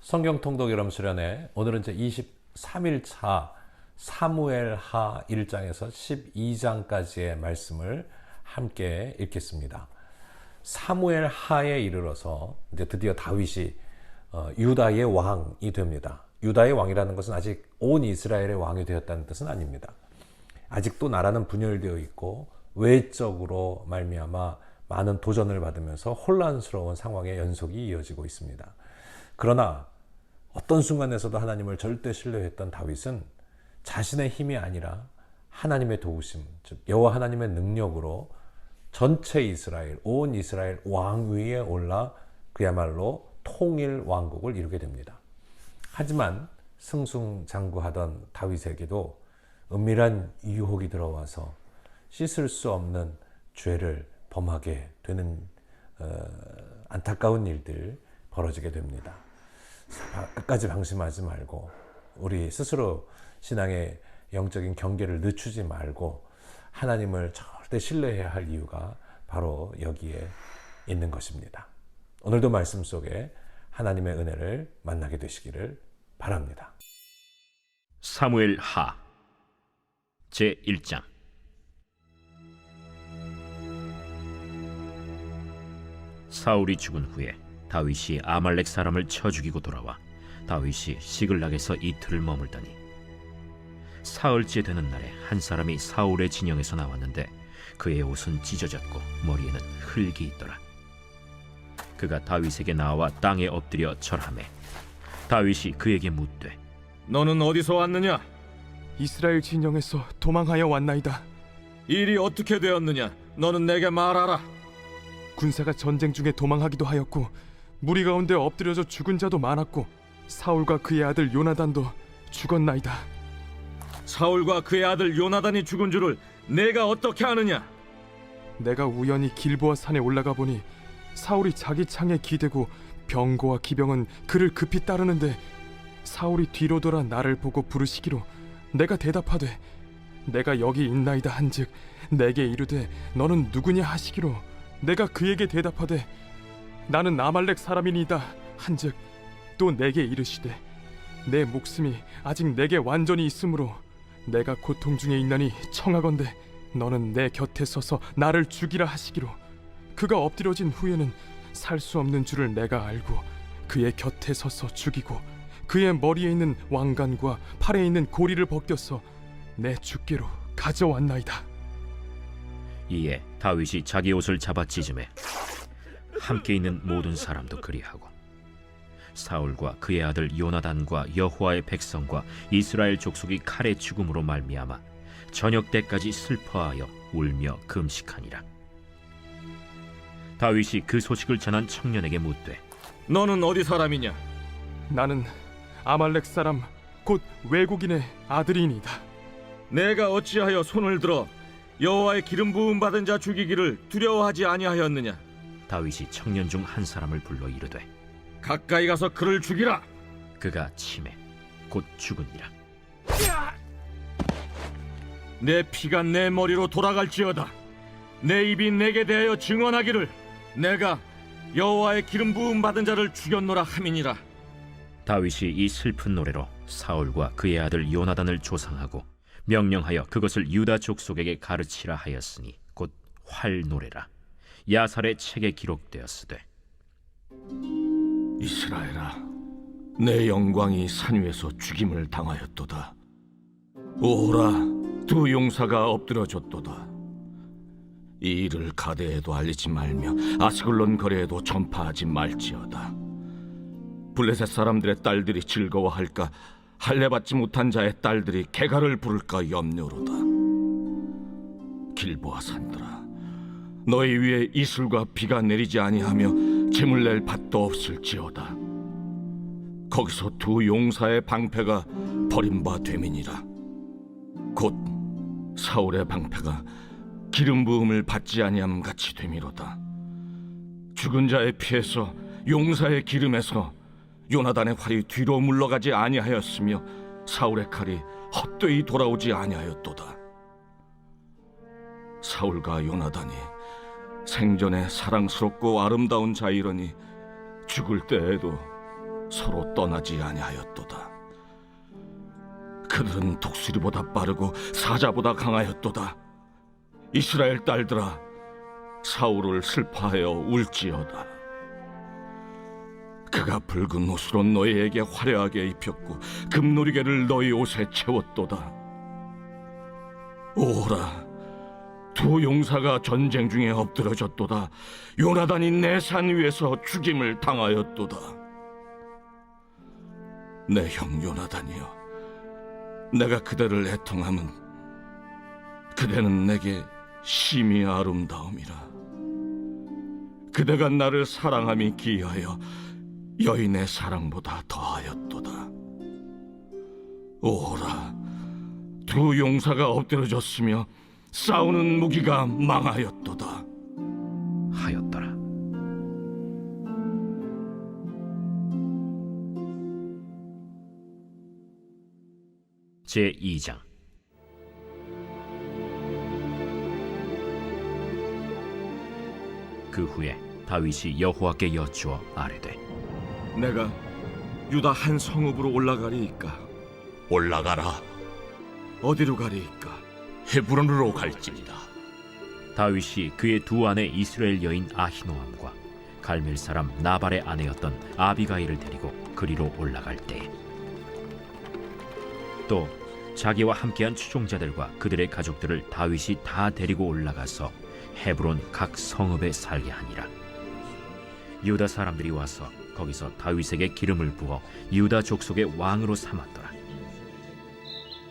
성경 통독 여러분 수련회 오늘은 제 23일차 사무엘하 1장에서 12장까지의 말씀을 함께 읽겠습니다. 사무엘하에 이르러서 이제 드디어 다윗이 유다의 왕이 됩니다. 유다의 왕이라는 것은 아직 온 이스라엘의 왕이 되었다는 뜻은 아닙니다. 아직도 나라는 분열되어 있고 외적으로 말미암아 많은 도전을 받으면서 혼란스러운 상황의 연속이 이어지고 있습니다. 그러나 어떤 순간에서도 하나님을 절대 신뢰했던 다윗은 자신의 힘이 아니라 하나님의 도우심, 즉 여호와 하나님의 능력으로 전체 이스라엘, 온 이스라엘 왕위에 올라 그야말로 통일 왕국을 이루게 됩니다. 하지만 승승장구하던 다윗에게도 은밀한 유혹이 들어와서 씻을 수 없는 죄를 범하게 되는 안타까운 일들 벌어지게 됩니다. 끝까지 방심하지 말고 우리 스스로 신앙의 영적인 경계를 늦추지 말고 하나님을 절대 신뢰해야 할 이유가 바로 여기에 있는 것입니다. 오늘도 말씀 속에 하나님의 은혜를 만나게 되시기를 바랍니다. 사무엘하 제1장. 사울이 죽은 후에 다윗이 아말렉 사람을 쳐 죽이고 돌아와 다윗이 시글락에서 이틀을 머물더니 사흘째 되는 날에 한 사람이 사울의 진영에서 나왔는데 그의 옷은 찢어졌고 머리에는 흙이 있더라. 그가 다윗에게 나와 땅에 엎드려 절하매 다윗이 그에게 묻되 너는 어디서 왔느냐? 이스라엘 진영에서 도망하여 왔나이다. 일이 어떻게 되었느냐? 너는 내게 말하라. 군사가 전쟁 중에 도망하기도 하였고 무리 가운데 엎드려져 죽은 자도 많았고 사울과 그의 아들 요나단도 죽었나이다. 사울과 그의 아들 요나단이 죽은 줄을 내가 어떻게 아느냐? 내가 우연히 길보아 산에 올라가 보니 사울이 자기 창에 기대고 병거와 기병은 그를 급히 따르는데 사울이 뒤로 돌아 나를 보고 부르시기로 내가 대답하되 내가 여기 있나이다 한즉 내게 이르되 너는 누구냐 하시기로 내가 그에게 대답하되 나는 아말렉 사람이니이다 한즉 또 내게 이르시되 내 목숨이 아직 내게 완전히 있으므로 내가 고통 중에 있나니 청하건대 너는 내 곁에 서서 나를 죽이라 하시기로 그가 엎드려진 후에는 살 수 없는 줄을 내가 알고 그의 곁에 서서 죽이고 그의 머리에 있는 왕관과 팔에 있는 고리를 벗겨서 내 주께로 가져왔나이다. 이에 다윗이 자기 옷을 잡아 찢음에 함께 있는 모든 사람도 그리하고 사울과 그의 아들 요나단과 여호와의 백성과 이스라엘 족속이 칼의 죽음으로 말미암아 저녁 때까지 슬퍼하여 울며 금식하니라. 다윗이 그 소식을 전한 청년에게 묻되 너는 어디 사람이냐? 나는 아말렉 사람 곧 외국인의 아들이니이다. 내가 어찌하여 손을 들어 여호와의 기름 부음 받은 자 죽이기를 두려워하지 아니하였느냐? 다윗이 청년 중 한 사람을 불러 이르되 가까이 가서 그를 죽이라. 그가 치매 곧 죽으니라. 내 피가 내 머리로 돌아갈지어다. 내 입이 내게 대하여 증언하기를 내가 여호와의 기름 부음 받은 자를 죽였노라 함이니라. 다윗이 이 슬픈 노래로 사울과 그의 아들 요나단을 조상하고 명령하여 그것을 유다 족속에게 가르치라 하였으니 곧 활노래라. 야살의 책에 기록되었으되 이스라엘아, 내 영광이 산 위에서 죽임을 당하였도다. 오호라, 두 용사가 엎드려졌도다. 이 일을 가데에도 알리지 말며 아스글론 거리에도 전파하지 말지어다. 블레셋 사람들의 딸들이 즐거워할까, 할례받지 못한 자의 딸들이 개가를 부를까 염려로다. 길보아 산들아, 너희 위에 이슬과 비가 내리지 아니하며 재물 낼 밭도 없을지어다. 거기서 두 용사의 방패가 버림바 됨이니라. 곧 사울의 방패가 기름 부음을 받지 아니함 같이 됨이로다. 죽은 자의 피에서 용사의 기름에서 요나단의 활이 뒤로 물러가지 아니하였으며 사울의 칼이 헛되이 돌아오지 아니하였도다. 사울과 요나단이 생전에 사랑스럽고 아름다운 자이러니 죽을 때에도 서로 떠나지 아니하였도다. 그들은 독수리보다 빠르고 사자보다 강하였도다. 이스라엘 딸들아, 사울을 슬퍼하여 울지어다. 그가 붉은 옷으로 너희에게 화려하게 입혔고 금놀이개를 너희 옷에 채웠도다. 오라, 두 용사가 전쟁 중에 엎드러졌도다. 요나단이 내 산 위에서 죽임을 당하였도다. 내 형 요나단이여, 내가 그대를 애통함은 그대는 내게 심히 아름다움이라. 그대가 나를 사랑함이 기이하여 여인의 사랑보다 더하였도다. 오라, 두 용사가 엎드러졌으며 싸우는 무기가 망하였도다. 하였더라. 제2장. 그 후에 다윗이 여호와께 여쭈어 아뢰되, 내가 유다 한 성읍으로 올라가리이까? 올라가라. 어디로 가리이까? 헤브론으로 갈지니라. 다윗이 그의 두 아내 이스라엘 여인 아히노암과 갈멜 사람 나발의 아내였던 아비가일을 데리고 그리로 올라갈 때에 또 자기와 함께한 추종자들과 그들의 가족들을 다윗이 다 데리고 올라가서 헤브론 각 성읍에 살게 하니라. 유다 사람들이 와서 거기서 다윗에게 기름을 부어 유다 족속의 왕으로 삼았더라.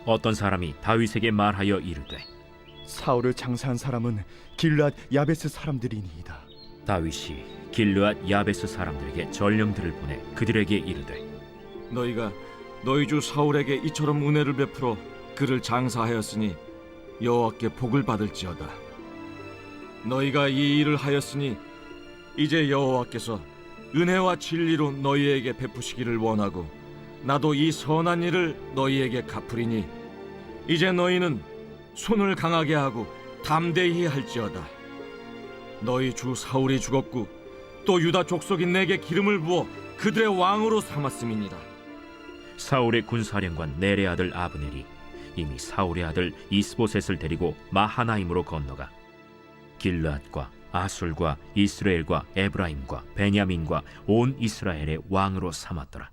어떤 사람이 다윗에게 말하여 이르되, 사울을 장사한 사람은 길앗 야베스 사람들이니이다. 다윗이 길르앗 야베스 사람들에게 전령들을 보내 그들에게 이르되, 너희가 너희 주 사울에게 이처럼 은혜를 베풀어 그를 장사하였으니 여호와께 복을 받을지어다. 너희가 이 일을 하였으니 이제 여호와께서 은혜와 진리로 너희에게 베푸시기를 원하고 나도 이 선한 일을 너희에게 갚으리니 이제 너희는 손을 강하게 하고 담대히 할지어다. 너희 주 사울이 죽었고 또 유다 족속이 내게 기름을 부어 그들의 왕으로 삼았음이니라. 사울의 군사령관 넬의 아들 아브넬이 이미 사울의 아들 이스보셋을 데리고 마하나임으로 건너가 길르앗과 아술과 이스라엘과 에브라임과 베냐민과 온 이스라엘의 왕으로 삼았더라.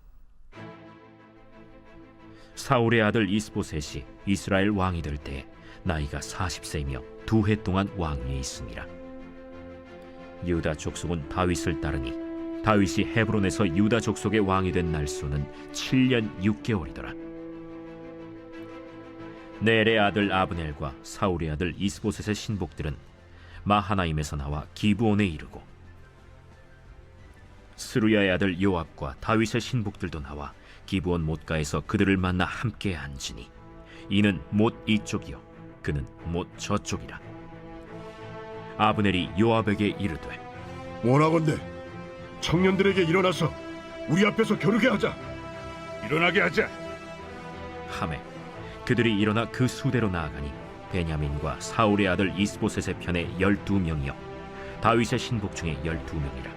사울의 아들 이스보셋이 이스라엘 왕이 될 때 나이가 40세이며 2해 동안 왕위에 있으니라. 유다 족속은 다윗을 따르니 다윗이 헤브론에서 유다 족속의 왕이 된 날수는 7년 6개월이더라. 넬의 아들 아브넬과 사울의 아들 이스보셋의 신복들은 마하나임에서 나와 기브온에 이르고 스루야의 아들 요압과 다윗의 신복들도 나와 기브온 못가에서 그들을 만나 함께 앉으니 이는 못 이쪽이요 그는 못 저쪽이라. 아브넬이 요압에게 이르되, 원하건대 청년들에게 일어나서 우리 앞에서 겨루게 하자. 일어나게 하자. 하매 그들이 일어나 그 수대로 나아가니 베냐민과 사울의 아들 이스보셋의 편에 12명이요 다윗의 신복 중에 12명이라.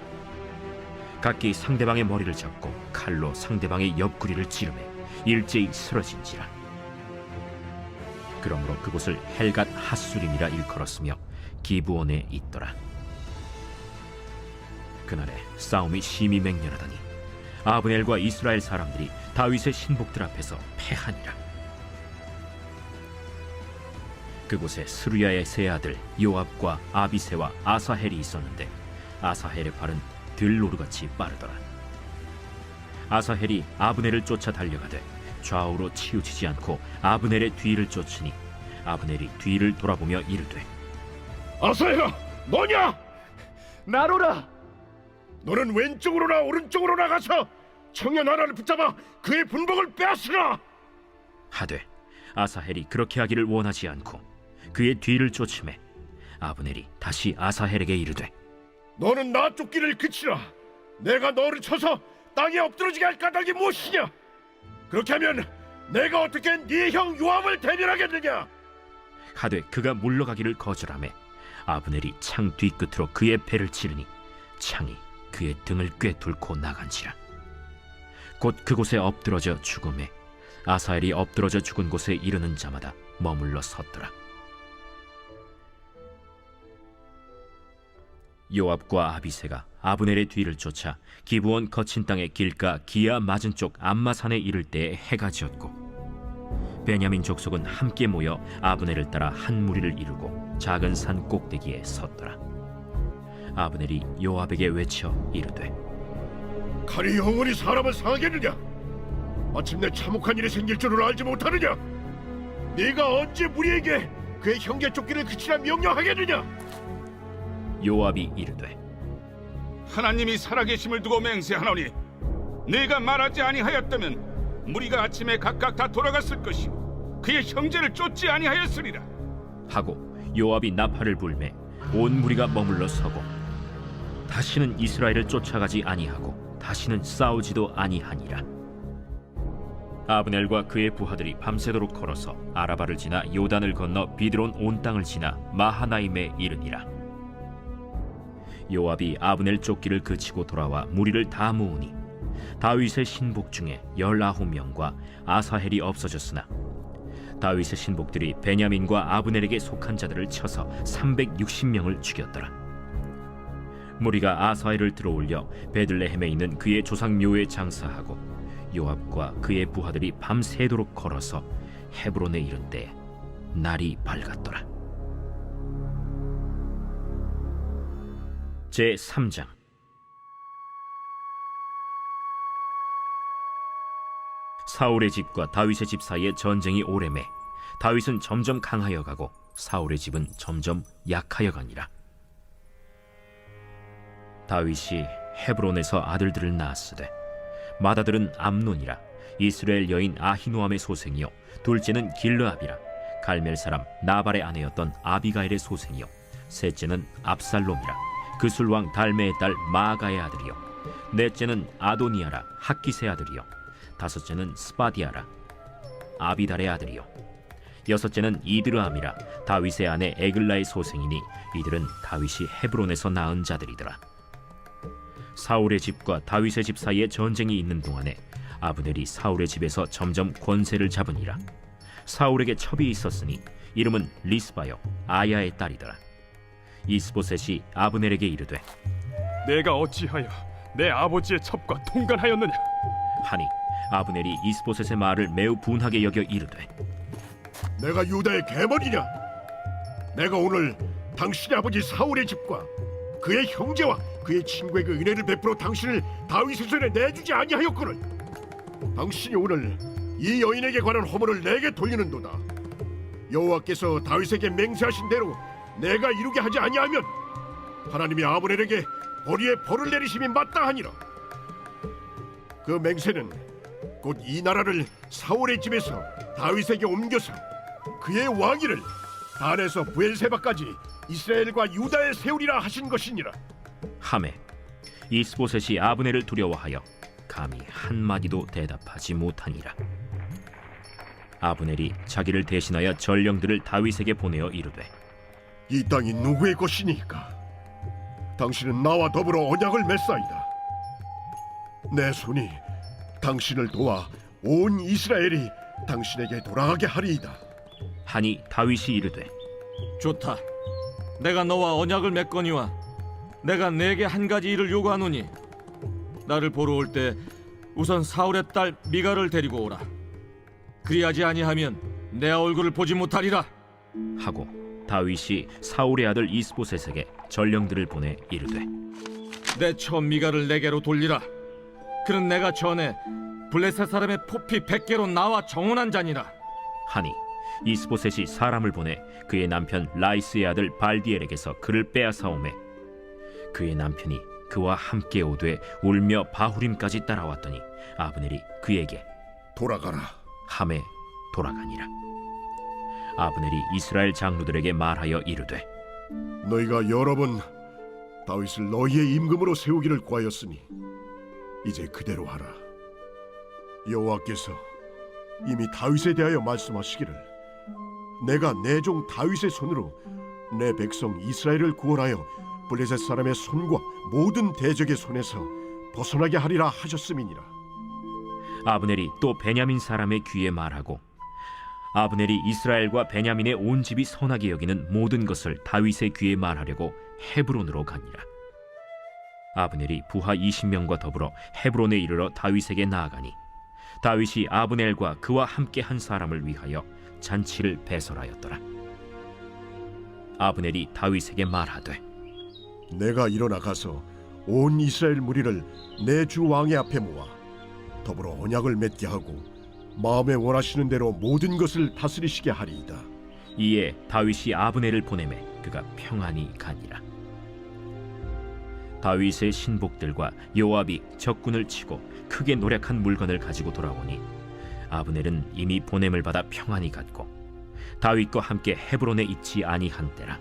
각기 상대방의 머리를 잡고 칼로 상대방의 옆구리를 찌르매 일제히 쓰러진지라. 그러므로 그곳을 헬갓 핫수림이라 일컬었으며 기브온에 있더라. 그날에 싸움이 심히 맹렬하더니 아브넬과 이스라엘 사람들이 다윗의 신복들 앞에서 패하니라. 그곳에 스루야의 세 아들 요압과 아비새와 아사헬이 있었는데 아사헬의 발은 들노루같이 빠르더라. 아사헬이 아브넬을 쫓아 달려가되 좌우로 치우치지 않고 아브넬의 뒤를 쫓으니 아브넬이 뒤를 돌아보며 이르되, 아사야, 너냐? 나로라. 너는 왼쪽으로나 오른쪽으로 나가서 청년 하나를 붙잡아 그의 분복을 빼앗으라. 하되 아사헬이 그렇게 하기를 원하지 않고 그의 뒤를 쫓음에 아브넬이 다시 아사헬에게 이르되, 너는 나 쫓기를 그치라. 내가 너를 쳐서 땅에 엎드러지게 할 까닭이 무엇이냐? 그렇게 하면 내가 어떻게 네 형 요압을 대면하겠느냐? 하되 그가 물러가기를 거절하매 아브넬이 창 뒤끝으로 그의 배를 찌르니 창이 그의 등을 꿰뚫고 나간지라. 곧 그곳에 엎드러져 죽음에 아사엘이 엎드러져 죽은 곳에 이르는 자마다 머물러 섰더라. 요압과 아비새가 아브넬의 뒤를 쫓아 기브온 거친 땅의 길가 기아 맞은 쪽 암마산에 이를 때에 해가 지었고 베냐민 족속은 함께 모여 아브넬을 따라 한 무리를 이루고 작은 산 꼭대기에 섰더라. 아브넬이 요압에게 외쳐 이르되 칼이 영원히 사람을 상하겠느냐? 마침내 참혹한 일이 생길 줄을 알지 못하느냐? 네가 언제 무리에게 그의 형제 쫓기를 그치라 명령하겠느냐? 요압이 이르되 하나님이 살아계심을 두고 맹세하노니 네가 말하지 아니하였다면 무리가 아침에 각각 다 돌아갔을 것이요 그의 형제를 쫓지 아니하였으리라 하고 요압이 나팔을 불매 온 무리가 머물러 서고 다시는 이스라엘을 쫓아가지 아니하고 다시는 싸우지도 아니하니라. 아브넬과 그의 부하들이 밤새도록 걸어서 아라바를 지나 요단을 건너 비드론 온 땅을 지나 마하나임에 이르니라. 요압이 아브넬 쫓기를 그치고 돌아와 무리를 다 모으니 다윗의 신복 중에 19명과 아사헬이 없어졌으나 다윗의 신복들이 베냐민과 아브넬에게 속한 자들을 쳐서 360명을 죽였더라. 무리가 아사헬을 들어올려 베들레헴에 있는 그의 조상 묘에 장사하고 요압과 그의 부하들이 밤새도록 걸어서 헤브론에 이른 때에 날이 밝았더라. 제3장. 사울의 집과 다윗의 집 사이에 전쟁이 오래매 다윗은 점점 강하여 가고 사울의 집은 점점 약하여 가니라. 다윗이 헤브론에서 아들들을 낳았으되 맏아들은 암논이라 이스라엘 여인 아히노암의 소생이요 둘째는 길르압이라 갈멜 사람 나발의 아내였던 아비가일의 소생이요 셋째는 압살롬이라 그술 왕 달메의 딸 마아가의 아들이요 넷째는 아도니아라 학기스의 아들이요 다섯째는 스바디아라 아비달의 아들이요 여섯째는 이드르암이라 다윗의 아내 에글라의 소생이니 이들은 다윗이 헤브론에서 낳은 자들이더라. 사울의 집과 다윗의 집 사이에 전쟁이 있는 동안에 아브넬이 사울의 집에서 점점 권세를 잡으니라. 사울에게 첩이 있었으니 이름은 리스바요 아야의 딸이더라. 이스보셋이 아브넬에게 이르되 내가 어찌하여 내 아버지의 첩과 통간하였느냐? 하니 아브넬이 이스보셋의 말을 매우 분하게 여겨 이르되 내가 유다의 계벌이냐? 내가 오늘 당신의 아버지 사울의 집과 그의 형제와 그의 친구에게 은혜를 베풀어 당신을 다윗의 손에 내주지 아니하였거늘 당신이 오늘 이 여인에게 관한 허물을 내게 돌리는도다. 여호와께서 다윗에게 맹세하신 대로 내가 이루게 하지 아니하면 하나님이 아브넬에게 벌이에 벌을 내리심이 마땅하니라. 그 맹세는 곧 이 나라를 사울의 집에서 다윗에게 옮겨서 그의 왕위를 단에서 부엘세바까지 이스라엘과 유다에 세우리라 하신 것이니라. 하매 이스보셋이 아브넬을 두려워하여 감히 한마디도 대답하지 못하니라. 아브넬이 자기를 대신하여 전령들을 다윗에게 보내어 이르되 이 땅이 누구의 것이니까? 당신은 나와 더불어 언약을 맺사이다. 내 손이 당신을 도와 온 이스라엘이 당신에게 돌아가게 하리이다. 하니 다윗이 이르되 좋다. 내가 너와 언약을 맺거니와 내가 내게 한 가지 일을 요구하노니 나를 보러 올 때 우선 사울의 딸 미갈을 데리고 오라. 그리하지 아니하면 내 얼굴을 보지 못하리라. 하고 다윗이 사울의 아들 이스보셋에게 전령들을 보내 이르되 내 처 미갈을 내게로 돌리라. 그는 내가 전에 블레셋 사람의 포피 100개로 나와 정언한 자니라. 하니 이스보셋이 사람을 보내 그의 남편 라이스의 아들 발디엘에게서 그를 빼앗아오매 그의 남편이 그와 함께 오되 울며 바후림까지 따라왔더니 아브넬이 그에게 돌아가라. 함에 돌아가니라. 아브넬이 이스라엘 장로들에게 말하여 이르되 너희가 여러 번 다윗을 너희의 임금으로 세우기를 구하였으니 이제 그대로 하라. 여호와께서 이미 다윗에 대하여 말씀하시기를 내가 내 종 다윗의 손으로 내 백성 이스라엘을 구원하여 블레셋 사람의 손과 모든 대적의 손에서 벗어나게 하리라 하셨음이니라. 그러므로 너희가 이제 내 백성 이스라엘을 구원하여 블레셋 사람의 손과 모든 대적의 손에서 벗어나게 하리라 하셨음이니라. 하고 다윗이 사울의 아들 이스보셋에게 전령들을 보내 이르되 아브넬이 또 베냐민 사람의 귀에 말하고 아브넬이 이스라엘과 베냐민의 온 집이 선하게 여기는 모든 것을 다윗의 귀에 말하려고 헤브론으로 가니라. 아브넬이 부하 20명과 더불어 헤브론에 이르러 다윗에게 나아가니 다윗이 아브넬과 그와 함께 한 사람을 위하여 잔치를 배설하였더라. 아브넬이 다윗에게 말하되 내가 일어나 가서 온 이스라엘 무리를 내 주 왕의 앞에 모아 더불어 언약을 맺게 하고 마음에 원하시는 대로 모든 것을 다스리시게 하리이다. 이에 다윗이 아브넬을 보내매 그가 평안히 가니라. 다윗의 신복들과 요압이 적군을 치고 크게 노력한 물건을 가지고 돌아오니 아브넬은 이미 보냄을 받아 평안히 갔고 다윗과 함께 헤브론에 있지 아니한 때라.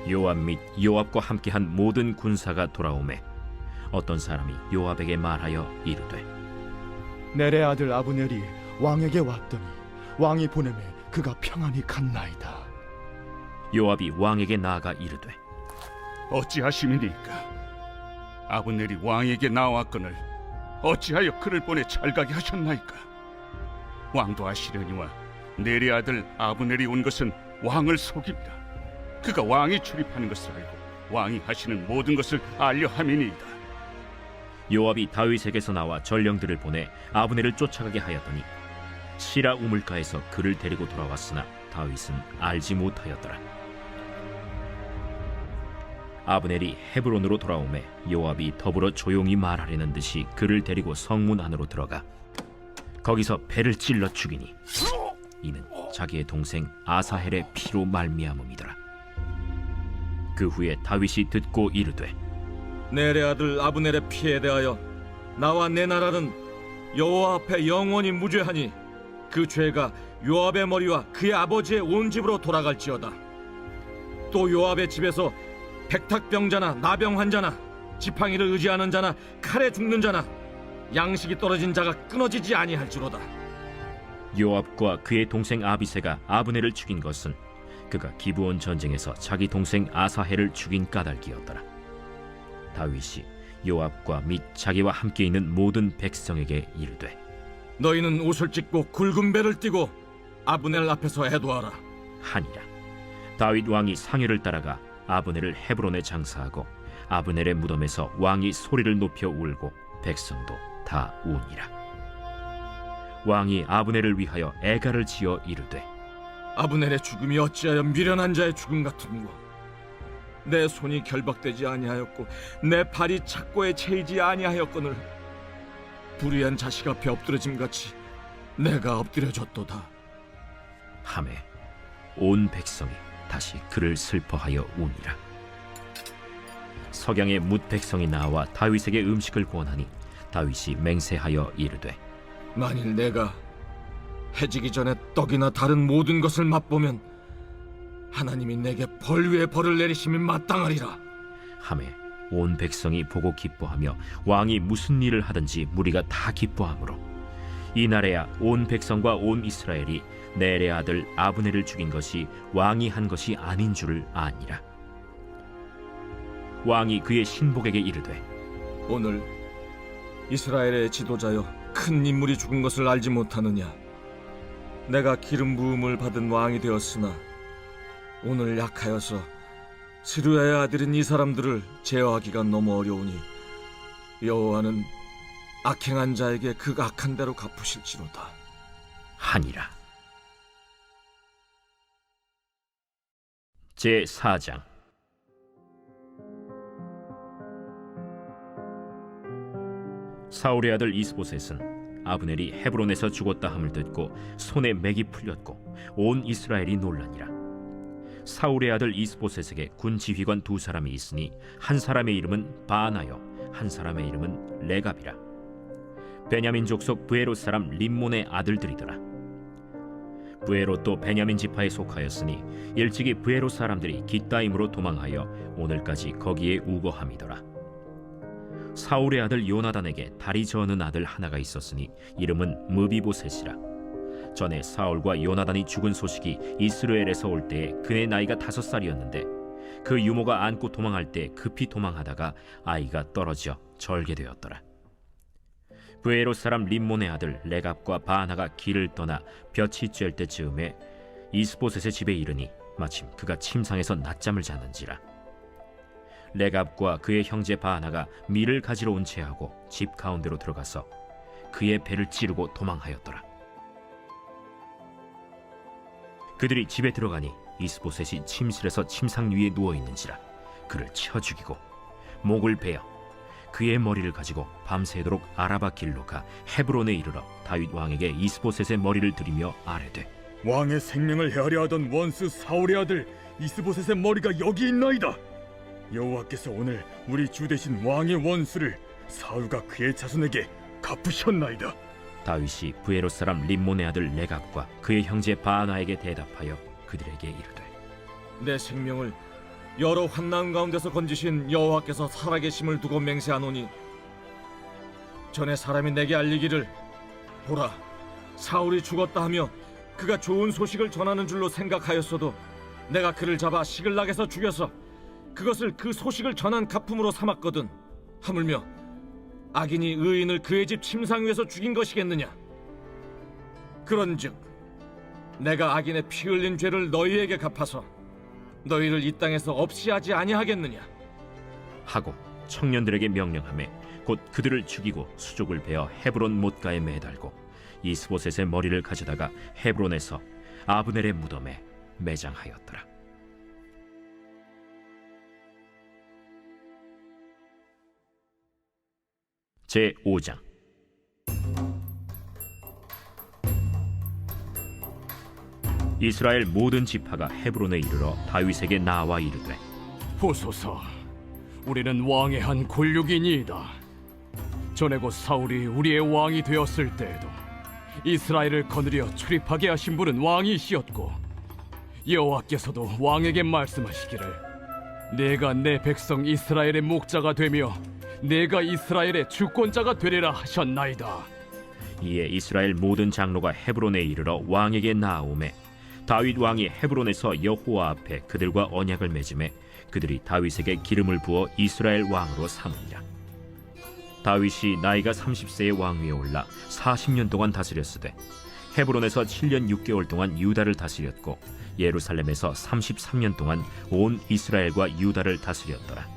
요압 및 요압과 함께한 모든 군사가 돌아오매 어떤 사람이 요압에게 말하여 이르되 넬의 아들 아브넬이 왕에게 왔더니 왕이 보내매 그가 평안히 갔나이다. 요압이 왕에게 나아가 이르되 어찌하심이니까? 아브넬이 왕에게 나왔거늘 어찌하여 그를 보내 잘가게 하셨나이까? 왕도 아시려니와 넬의 아들 아브넬이 온 것은 왕을 속입니다. 그가 왕이 출입하는 것을 알고 왕이 하시는 모든 것을 알려 함이니이다. 요압이 다윗에게서 나와 전령들을 보내 아브넬을 쫓아가게 하였더니 시라 우물가에서 그를 데리고 돌아왔으나 다윗은 알지 못하였더라. 아브넬이 헤브론으로 돌아오매 요압이 더불어 조용히 말하려는 듯이 그를 데리고 성문 안으로 들어가 거기서 배를 찔러 죽이니 이는 자기의 동생 아사헬의 피로 말미암음이더라. 그 후에 다윗이 듣고 이르되 넬의 아들 아브넬의 피에 대하여 나와 내 나라는 여호와 앞에 영원히 무죄하니 그 죄가 요압의 머리와 그의 아버지의 온 집으로 돌아갈지어다. 또 요압의 집에서 백탁병자나 나병 환자나 지팡이를 의지하는 자나 칼에 죽는 자나 양식이 떨어진 자가 끊어지지 아니할지로다. 요압과 그의 동생 아비새가 아브넬을 죽인 것은 그가 기브온 전쟁에서 자기 동생 아사헬을 죽인 까닭이었더라. 다윗이 요압과 및 자기와 함께 있는 모든 백성에게 이르되 너희는 옷을 찢고 굵은 배를 띠고 아브넬 앞에서 애도하라 하니라. 다윗 왕이 상여를 따라가 아브넬을 헤브론에 장사하고 아브넬의 무덤에서 왕이 소리를 높여 울고 백성도 다 우니라. 왕이 아브넬을 위하여 애가를 지어 이르되 아브넬의 죽음이 어찌하여 미련한 자의 죽음 같은고? 내 손이 결박되지 아니하였고 내 발이 착고에 채이지 아니하였거늘 불의한 자식 앞에 엎드려짐 같이 내가 엎드려졌도다. 하매 온 백성이 다시 그를 슬퍼하여 우니라. 석양에 뭇 백성이 나와 다윗에게 음식을 구원하니 다윗이 맹세하여 이르되 만일 내가 해지기 전에 떡이나 다른 모든 것을 맛보면 하나님이 내게 벌 위에 벌을 내리심이 마땅하리라. 하매 온 백성이 보고 기뻐하며 왕이 무슨 일을 하든지 무리가 다 기뻐하므로 이날에야 온 백성과 온 이스라엘이 넬의 아들 아브넬을 죽인 것이 왕이 한 것이 아닌 줄을 아니라. 왕이 그의 신복에게 이르되 오늘 이스라엘의 지도자여 큰 인물이 죽은 것을 알지 못하느냐? 내가 기름 부음을 받은 왕이 되었으나 오늘 약하여서 스루야의 아들인 이 사람들을 제어하기가 너무 어려우니 여호와는 악행한 자에게 그 악한 대로 갚으실지로다 하니라. 제4장. 사울의 아들 이스보셋은 아브넬이 헤브론에서 죽었다 함을 듣고 손에 맥이 풀렸고 온 이스라엘이 놀라니라. 사울의 아들 이스보셋에게 군 지휘관 두 사람이 있으니 한 사람의 이름은 바나요 한 사람의 이름은 레갑이라. 베냐민 족속 브에롯 사람 림몬의 아들들이더라. 브에롯도 베냐민 지파에 속하였으니 일찍이 브에롯 사람들이 깃다임으로 도망하여 오늘까지 거기에 우거함이더라. 사울의 아들 요나단에게 다리 저는 아들 하나가 있었으니 이름은 무비보셋이라. 전에 사울과 요나단이 죽은 소식이 이스라엘에서 올 때에 그의 나이가 5살이었는데 그 유모가 안고 도망할 때 급히 도망하다가 아이가 떨어져 절게 되었더라. 브에롯 사람 림몬의 아들 레갑과 바나가 길을 떠나 볕이 쬐을 때쯤에 이스보셋의 집에 이르니 마침 그가 침상에서 낮잠을 자는지라. 레갑과 그의 형제 바나가 밀을 가지러 온 채하고 집 가운데로 들어가서 그의 배를 찌르고 도망하였더라. 그들이 집에 들어가니 이스보셋이 침실에서 침상 위에 누워 있는지라. 그를 쳐 죽이고 목을 베어 그의 머리를 가지고 밤새도록 아라바 길로 가 헤브론에 이르러 다윗 왕에게 이스보셋의 머리를 들이며 아뢰되, 왕의 생명을 헤아려 하던 원수 사울의 아들 이스보셋의 머리가 여기 있나이다. 여호와께서 오늘 우리 주 대신 왕의 원수를 사울과 그의 자손에게 갚으셨나이다. 다윗이 브에롯 사람 림몬의 아들 레갑과 그의 형제 바나에게 대답하여 그들에게 이르되, 내 생명을 여러 환난 가운데서 건지신 여호와께서 살아계심을 두고 맹세하노니 전에 사람이 내게 알리기를 보라 사울이 죽었다 하며 그가 좋은 소식을 전하는 줄로 생각하였어도 내가 그를 잡아 시글락에서 죽여서 그것을 그 소식을 전한 가품으로 삼았거든. 하물며 악인이 의인을 그의 집 침상 위에서 죽인 것이겠느냐. 그런즉 내가 악인의 피 흘린 죄를 너희에게 갚아서 너희를 이 땅에서 없이 하지 아니하겠느냐 하고 청년들에게 명령하매 곧 그들을 죽이고 수족을 베어 헤브론 못가에 매달고 이스보셋의 머리를 가져다가 헤브론에서 아브넬의 무덤에 매장하였더라. 제 5장. 이스라엘 모든 지파가 헤브론에 이르러 다윗에게 나와 이르되, 보소서, 우리는 왕의 한 골육이니이다. 전에 곧 사울이 우리의 왕이 되었을 때에도 이스라엘을 거느려 출입하게 하신 분은 왕이시었고 여호와께서도 왕에게 말씀하시기를 내가 내 백성 이스라엘의 목자가 되며 내가 이스라엘의 주권자가 되리라 하셨나이다. 이에 이스라엘 모든 장로가 헤브론에 이르러 왕에게 나아오매 다윗 왕이 헤브론에서 여호와 앞에 그들과 언약을 맺음에 그들이 다윗에게 기름을 부어 이스라엘 왕으로 삼으니라. 다윗이 나이가 30세의 왕위에 올라 40년 동안 다스렸으되 헤브론에서 7년 6개월 동안 유다를 다스렸고 예루살렘에서 33년 동안 온 이스라엘과 유다를 다스렸더라.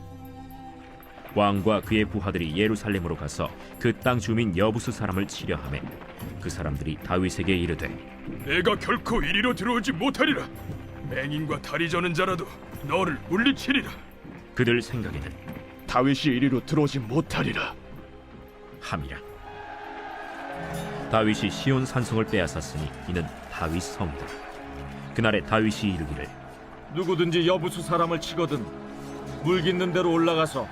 왕과 그의 부하들이 예루살렘으로 가서 그 땅 주민 여부수 사람을 치려하매 그 사람들이 다윗에게 이르되, 내가 결코 이리로 들어오지 못하리라. 맹인과 다리 저는 자라도 너를 물리치리라. 그들 생각에는 다윗이 이리로 들어오지 못하리라 함이라. 다윗이 시온 산성을 빼앗았으니 이는 다윗 성이다. 그날에 다윗이 이르기를, 누구든지 여부수 사람을 치거든 물깃는 대로 올라가서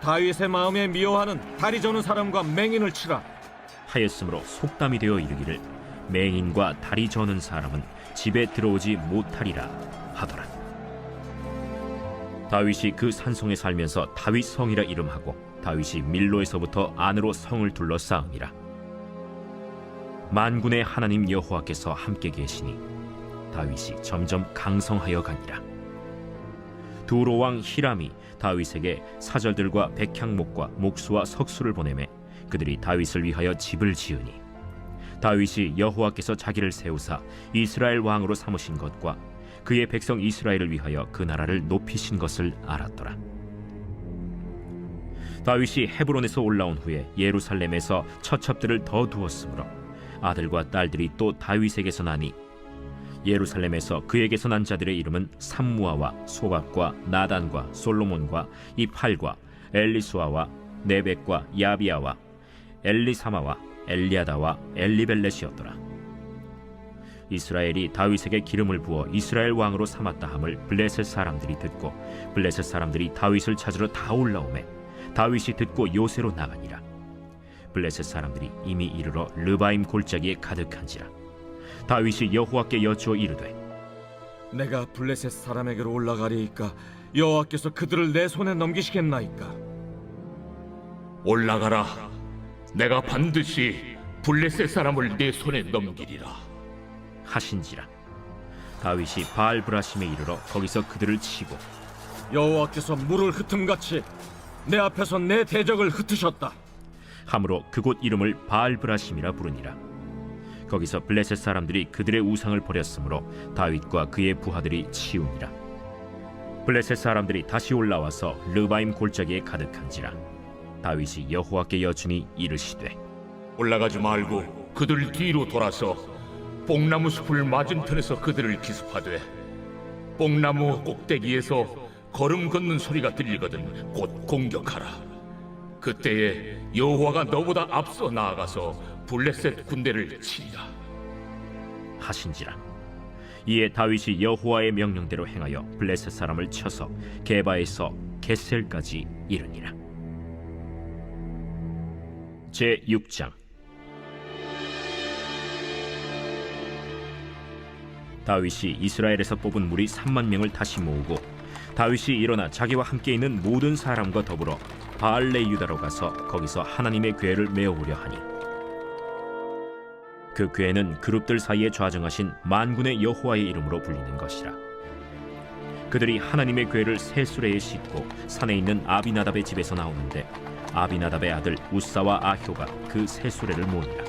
다윗의 마음에 미워하는 다리 저는 사람과 맹인을 치라 하였으므로 속담이 되어 이르기를 맹인과 다리 저는 사람은 집에 들어오지 못하리라 하더라. 다윗이 그 산성에 살면서 다윗 성이라 이름하고 다윗이 밀로에서부터 안으로 성을 둘러싸음이라. 만군의 하나님 여호와께서 함께 계시니 다윗이 점점 강성하여 가니라. 두로 왕 히람이 다윗에게 사절들과 백향목과 목수와 석수를 보내매 그들이 다윗을 위하여 집을 지으니 다윗이 여호와께서 자기를 세우사 이스라엘 왕으로 삼으신 것과 그의 백성 이스라엘을 위하여 그 나라를 높이신 것을 알았더라. 다윗이 헤브론에서 올라온 후에 예루살렘에서 처첩들을 더 두었으므로 아들과 딸들이 또 다윗에게서 나니 예루살렘에서 그에게서 난 자들의 이름은 삼무아와 소각과 나단과 솔로몬과 이팔과 엘리수아와 네벡과 야비아와 엘리사마와 엘리아다와 엘리벨렛이었더라. 이스라엘이 다윗에게 기름을 부어 이스라엘 왕으로 삼았다 함을 블레셋 사람들이 듣고 블레셋 사람들이 다윗을 찾으러 다 올라오매 다윗이 듣고 요새로 나가니라. 블레셋 사람들이 이미 이르러 르바임 골짜기에 가득한지라. 다윗이 여호와께 여쭈어 이르되, 내가 블레셋 사람에게로 올라가리이까 여호와께서 그들을 내 손에 넘기시겠나이까. 올라가라. 내가 반드시 블레셋 사람을 내 손에 넘기리라 하신지라. 다윗이 바알브라심에 이르러 거기서 그들을 치고 여호와께서 물을 흩음같이 내 앞에서 내 대적을 흩으셨다. 함으로 그곳 이름을 바알브라심이라 부르니라. 거기서 블레셋 사람들이 그들의 우상을 버렸으므로 다윗과 그의 부하들이 치우니라. 블레셋 사람들이 다시 올라와서 르바임 골짜기에 가득한지라. 다윗이 여호와께 여쭈니 이르시되 올라가지 말고 그들 뒤로 돌아서 뽕나무 숲을 맞은편에서 그들을 기습하되 뽕나무 꼭대기에서 걸음 걷는 소리가 들리거든 곧 공격하라. 그때에 여호와가 너보다 앞서 나아가서 블레셋 군대를 치리라 하신지라. 이에 다윗이 여호와의 명령대로 행하여 블레셋 사람을 쳐서 게바에서 겟셀까지 이르니라. 제 6장. 다윗이 이스라엘에서 뽑은 무리 3만 명을 다시 모으고 다윗이 일어나 자기와 함께 있는 모든 사람과 더불어 바알레 유다로 가서 거기서 하나님의 궤를 메어오려 하니 그 궤는 그룹들 사이에 좌정하신 만군의 여호와의 이름으로 불리는 것이라. 그들이 하나님의 궤를 새 수레에 싣고 산에 있는 아비나답의 집에서 나오는데 아비나답의 아들 우사와 아효가 그 새 수레를 모으니라.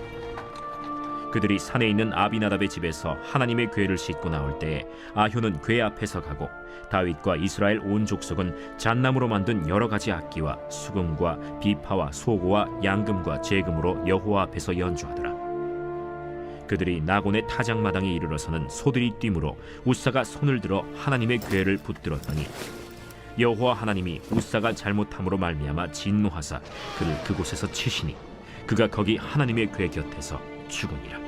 그들이 산에 있는 아비나답의 집에서 하나님의 궤를 싣고 나올 때에 아효는 궤 앞에서 가고 다윗과 이스라엘 온 족속은 잣나무로 만든 여러 가지 악기와 수금과 비파와 소고와 양금과 제금으로 여호와 앞에서 연주하더라. 그들이 나곤의 타작마당에 이르러서는 소들이 뛰므로 우사가 손을 들어 하나님의 궤를 붙들었더니 여호와 하나님이 우사가 잘못함으로 말미암아 진노하사 그를 그곳에서 치시니 그가 거기 하나님의 궤 곁에서 죽으니라.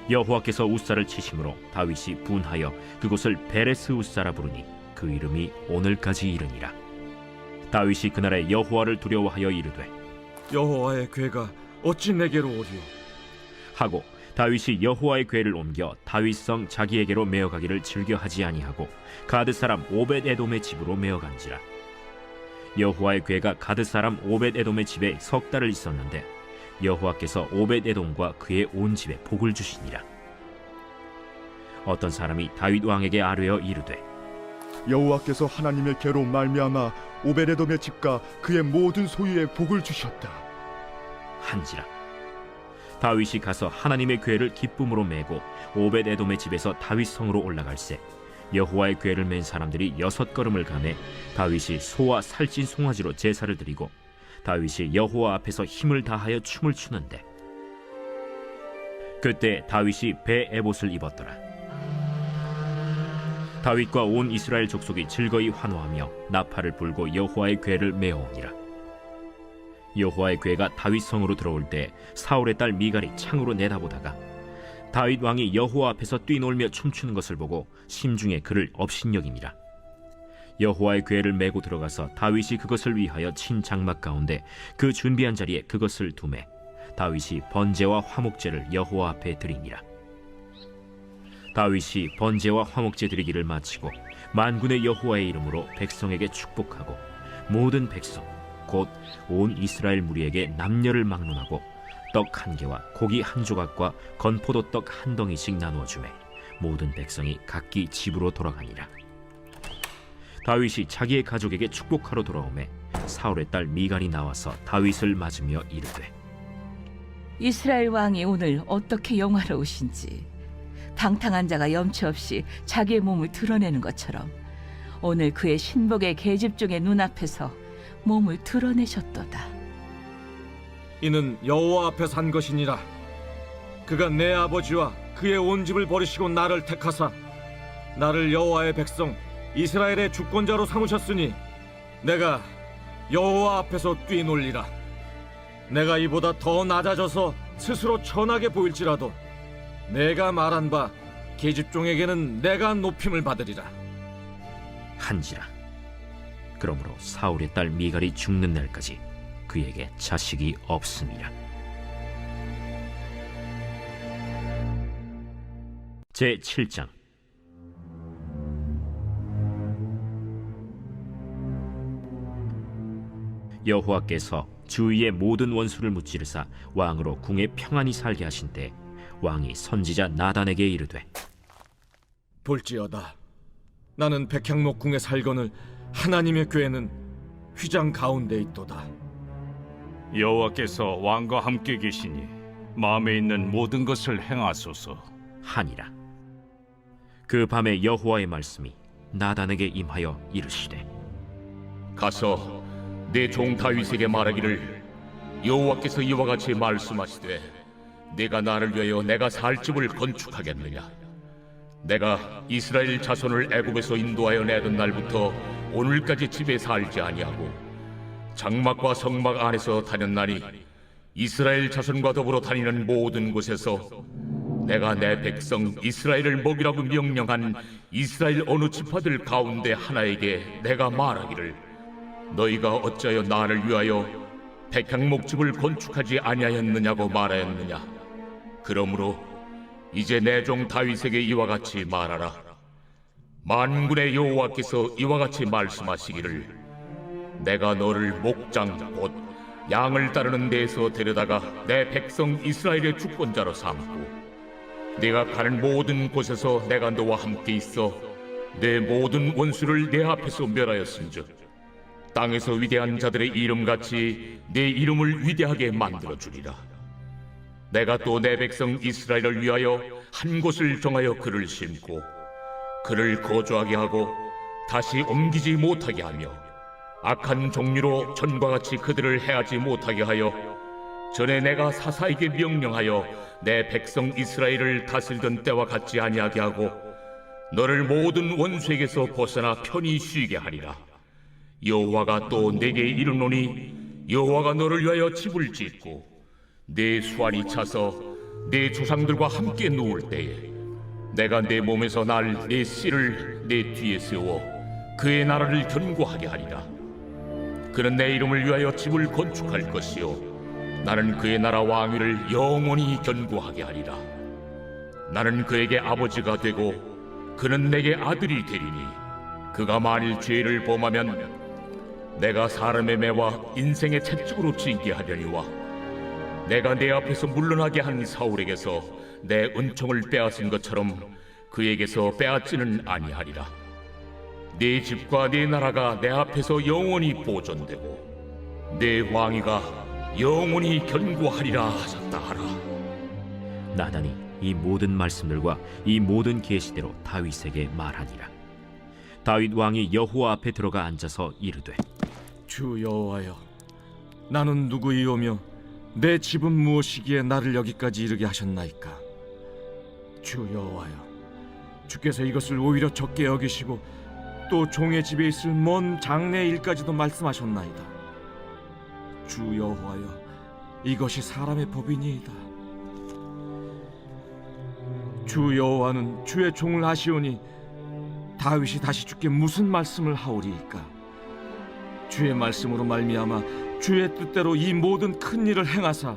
여호와께서 우사를 치심으로 다윗이 분하여 그곳을 베레스 우사라 부르니 그 이름이 오늘까지 이르니라. 다윗이 그날에 여호와를 두려워하여 이르되 여호와의 궤가 어찌 내게로 오리요? 하고 다윗이 여호와의 궤를 옮겨 다윗성 자기에게로 메어가기를 즐겨하지 아니하고 가드 사람 오벳 에돔의 집으로 메어간지라. 여호와의 궤가 가드 사람 오벳 에돔의 집에 석 달을 있었는데 여호와께서 오벳 에돔과 그의 온 집에 복을 주시니라. 어떤 사람이 다윗 왕에게 아뢰어 이르되 여호와께서 하나님의 궤로 말미암아 오베데돔의 집과 그의 모든 소유에 복을 주셨다 한지라. 다윗이 가서 하나님의 궤를 기쁨으로 메고 오벳 에돔의 집에서 다윗 성으로 올라갈새 여호와의 궤를 맨 사람들이 6걸음을 가매 다윗이 소와 살찐 송아지로 제사를 드리고 다윗이 여호와 앞에서 힘을 다하여 춤을 추는데 그때 다윗이 배 에봇을 입었더라. 다윗과 온 이스라엘 족속이 즐거이 환호하며 나팔을 불고 여호와의 궤를 메어오니라. 여호와의 궤가 다윗 성으로 들어올 때 사울의 딸 미갈이 창으로 내다보다가 다윗 왕이 여호와 앞에서 뛰놀며 춤추는 것을 보고 심중에 그를 업신여김이라. 여호와의 궤를 메고 들어가서 다윗이 그것을 위하여 친 장막 가운데 그 준비한 자리에 그것을 두매 다윗이 번제와 화목제를 여호와 앞에 드리니라. 다윗이 번제와 화목제 드리기를 마치고 만군의 여호와의 이름으로 백성에게 축복하고 모든 백성 곧 온 이스라엘 무리에게 남녀를 막론하고 떡 1개와 고기 1조각과 건포도 떡 1덩이씩 나누어 주매 모든 백성이 각기 집으로 돌아가니라. 다윗이 자기의 가족에게 축복하러 돌아오매 사울의 딸 미갈이 나와서 다윗을 맞으며 이르되 이스라엘 왕이 오늘 어떻게 영화로우신지 방탕한 자가 염치 없이 자기의 몸을 드러내는 것처럼 오늘 그의 신복의 계집종의 눈앞에서 몸을 드러내셨도다. 이는 여호와 앞에 산 것이니라. 그가 내 아버지와 그의 온 집을 버리시고 나를 택하사 나를 여호와의 백성 이스라엘의 주권자로 삼으셨으니 내가 여호와 앞에서 뛰놀리라. 내가 이보다 더 낮아져서 스스로 천하게 보일지라도 내가 말한 바 계집종에게는 내가 높임을 받으리라 한지라. 그러므로 사울의 딸 미갈이 죽는 날까지 그에게 자식이 없음이라. 제 7장. 여호와께서 주위의 모든 원수를 무찌르사 왕으로 궁에 평안히 살게 하신 때 왕이 선지자 나단에게 이르되 볼지어다 나는 백향목 궁에 살거늘 하나님의 궤는 휘장 가운데 있도다. 여호와께서 왕과 함께 계시니 마음에 있는 모든 것을 행하소서 하니라. 그 밤에 여호와의 말씀이 나단에게 임하여 이르시되 가서 내 종 다윗에게 말하기를 여호와께서 이와 같이 말씀하시되 내가 나를 위하여 내가 살 집을 건축하겠느냐. 내가 이스라엘 자손을 애굽에서 인도하여 내던 날부터 오늘까지 집에 살지 아니하고 장막과 성막 안에서 다녔나니 이스라엘 자손과 더불어 다니는 모든 곳에서 내가 내 백성 이스라엘을 먹이라고 명령한 이스라엘 어느 지파들 가운데 하나에게 내가 말하기를 너희가 어찌하여 나를 위하여 백향목집을 건축하지 아니하였느냐고 말하였느냐. 그러므로 이제 내 종 다윗에게 이와 같이 말하라. 만군의 여호와께서 이와 같이 말씀하시기를 내가 너를 목장 곧 양을 따르는 데에서 데려다가 내 백성 이스라엘의 주권자로 삼고 네가 가는 모든 곳에서 내가 너와 함께 있어 내 모든 원수를 내 앞에서 멸하였은즉 땅에서 위대한 자들의 이름같이 내 이름을 위대하게 만들어주리라. 내가 또 내 백성 이스라엘을 위하여 한 곳을 정하여 그를 심고 그를 거주하게 하고 다시 옮기지 못하게 하며 악한 종류로 전과 같이 그들을 해하지 못하게 하여 전에 내가 사사에게 명령하여 내 백성 이스라엘을 다스리던 때와 같지 아니하게 하고 너를 모든 원수에게서 벗어나 편히 쉬게 하리라. 여호와가 또 내게 이르노니 여호와가 너를 위하여 집을 짓고 내 수완이 차서 내 조상들과 함께 누울 때에 내가 내 몸에서 날 내 씨를 내 뒤에 세워 그의 나라를 견고하게 하리라. 그는 내 이름을 위하여 집을 건축할 것이요 나는 그의 나라 왕위를 영원히 견고하게 하리라. 나는 그에게 아버지가 되고 그는 내게 아들이 되리니 그가 만일 죄를 범하면 내가 사람의 매와 인생의 채찍으로 징계하려니와 내가 내 앞에서 물러나게 한 사울에게서 내 은총을 빼앗은 것처럼 그에게서 빼앗지는 아니하리라. 네 집과 네 나라가 내 앞에서 영원히 보존되고 내 왕위가 영원히 견고하리라 하셨다 하라. 나단이 이 모든 말씀들과 이 모든 계시대로 다윗에게 말하니라. 다윗 왕이 여호와 앞에 들어가 앉아서 이르되 주 여호와여, 나는 누구이오며 내 집은 무엇이기에 나를 여기까지 이르게 하셨나이까. 주 여호와여, 주께서 이것을 오히려 적게 여기시고 또 종의 집에 있을 먼 장래 일까지도 말씀하셨나이다. 주 여호와여, 이것이 사람의 법이니이다. 주 여호와는 주의 종을 하시오니 다윗이 다시 주께 무슨 말씀을 하오리이까. 주의 말씀으로 말미암아 주의 뜻대로 이 모든 큰 일을 행하사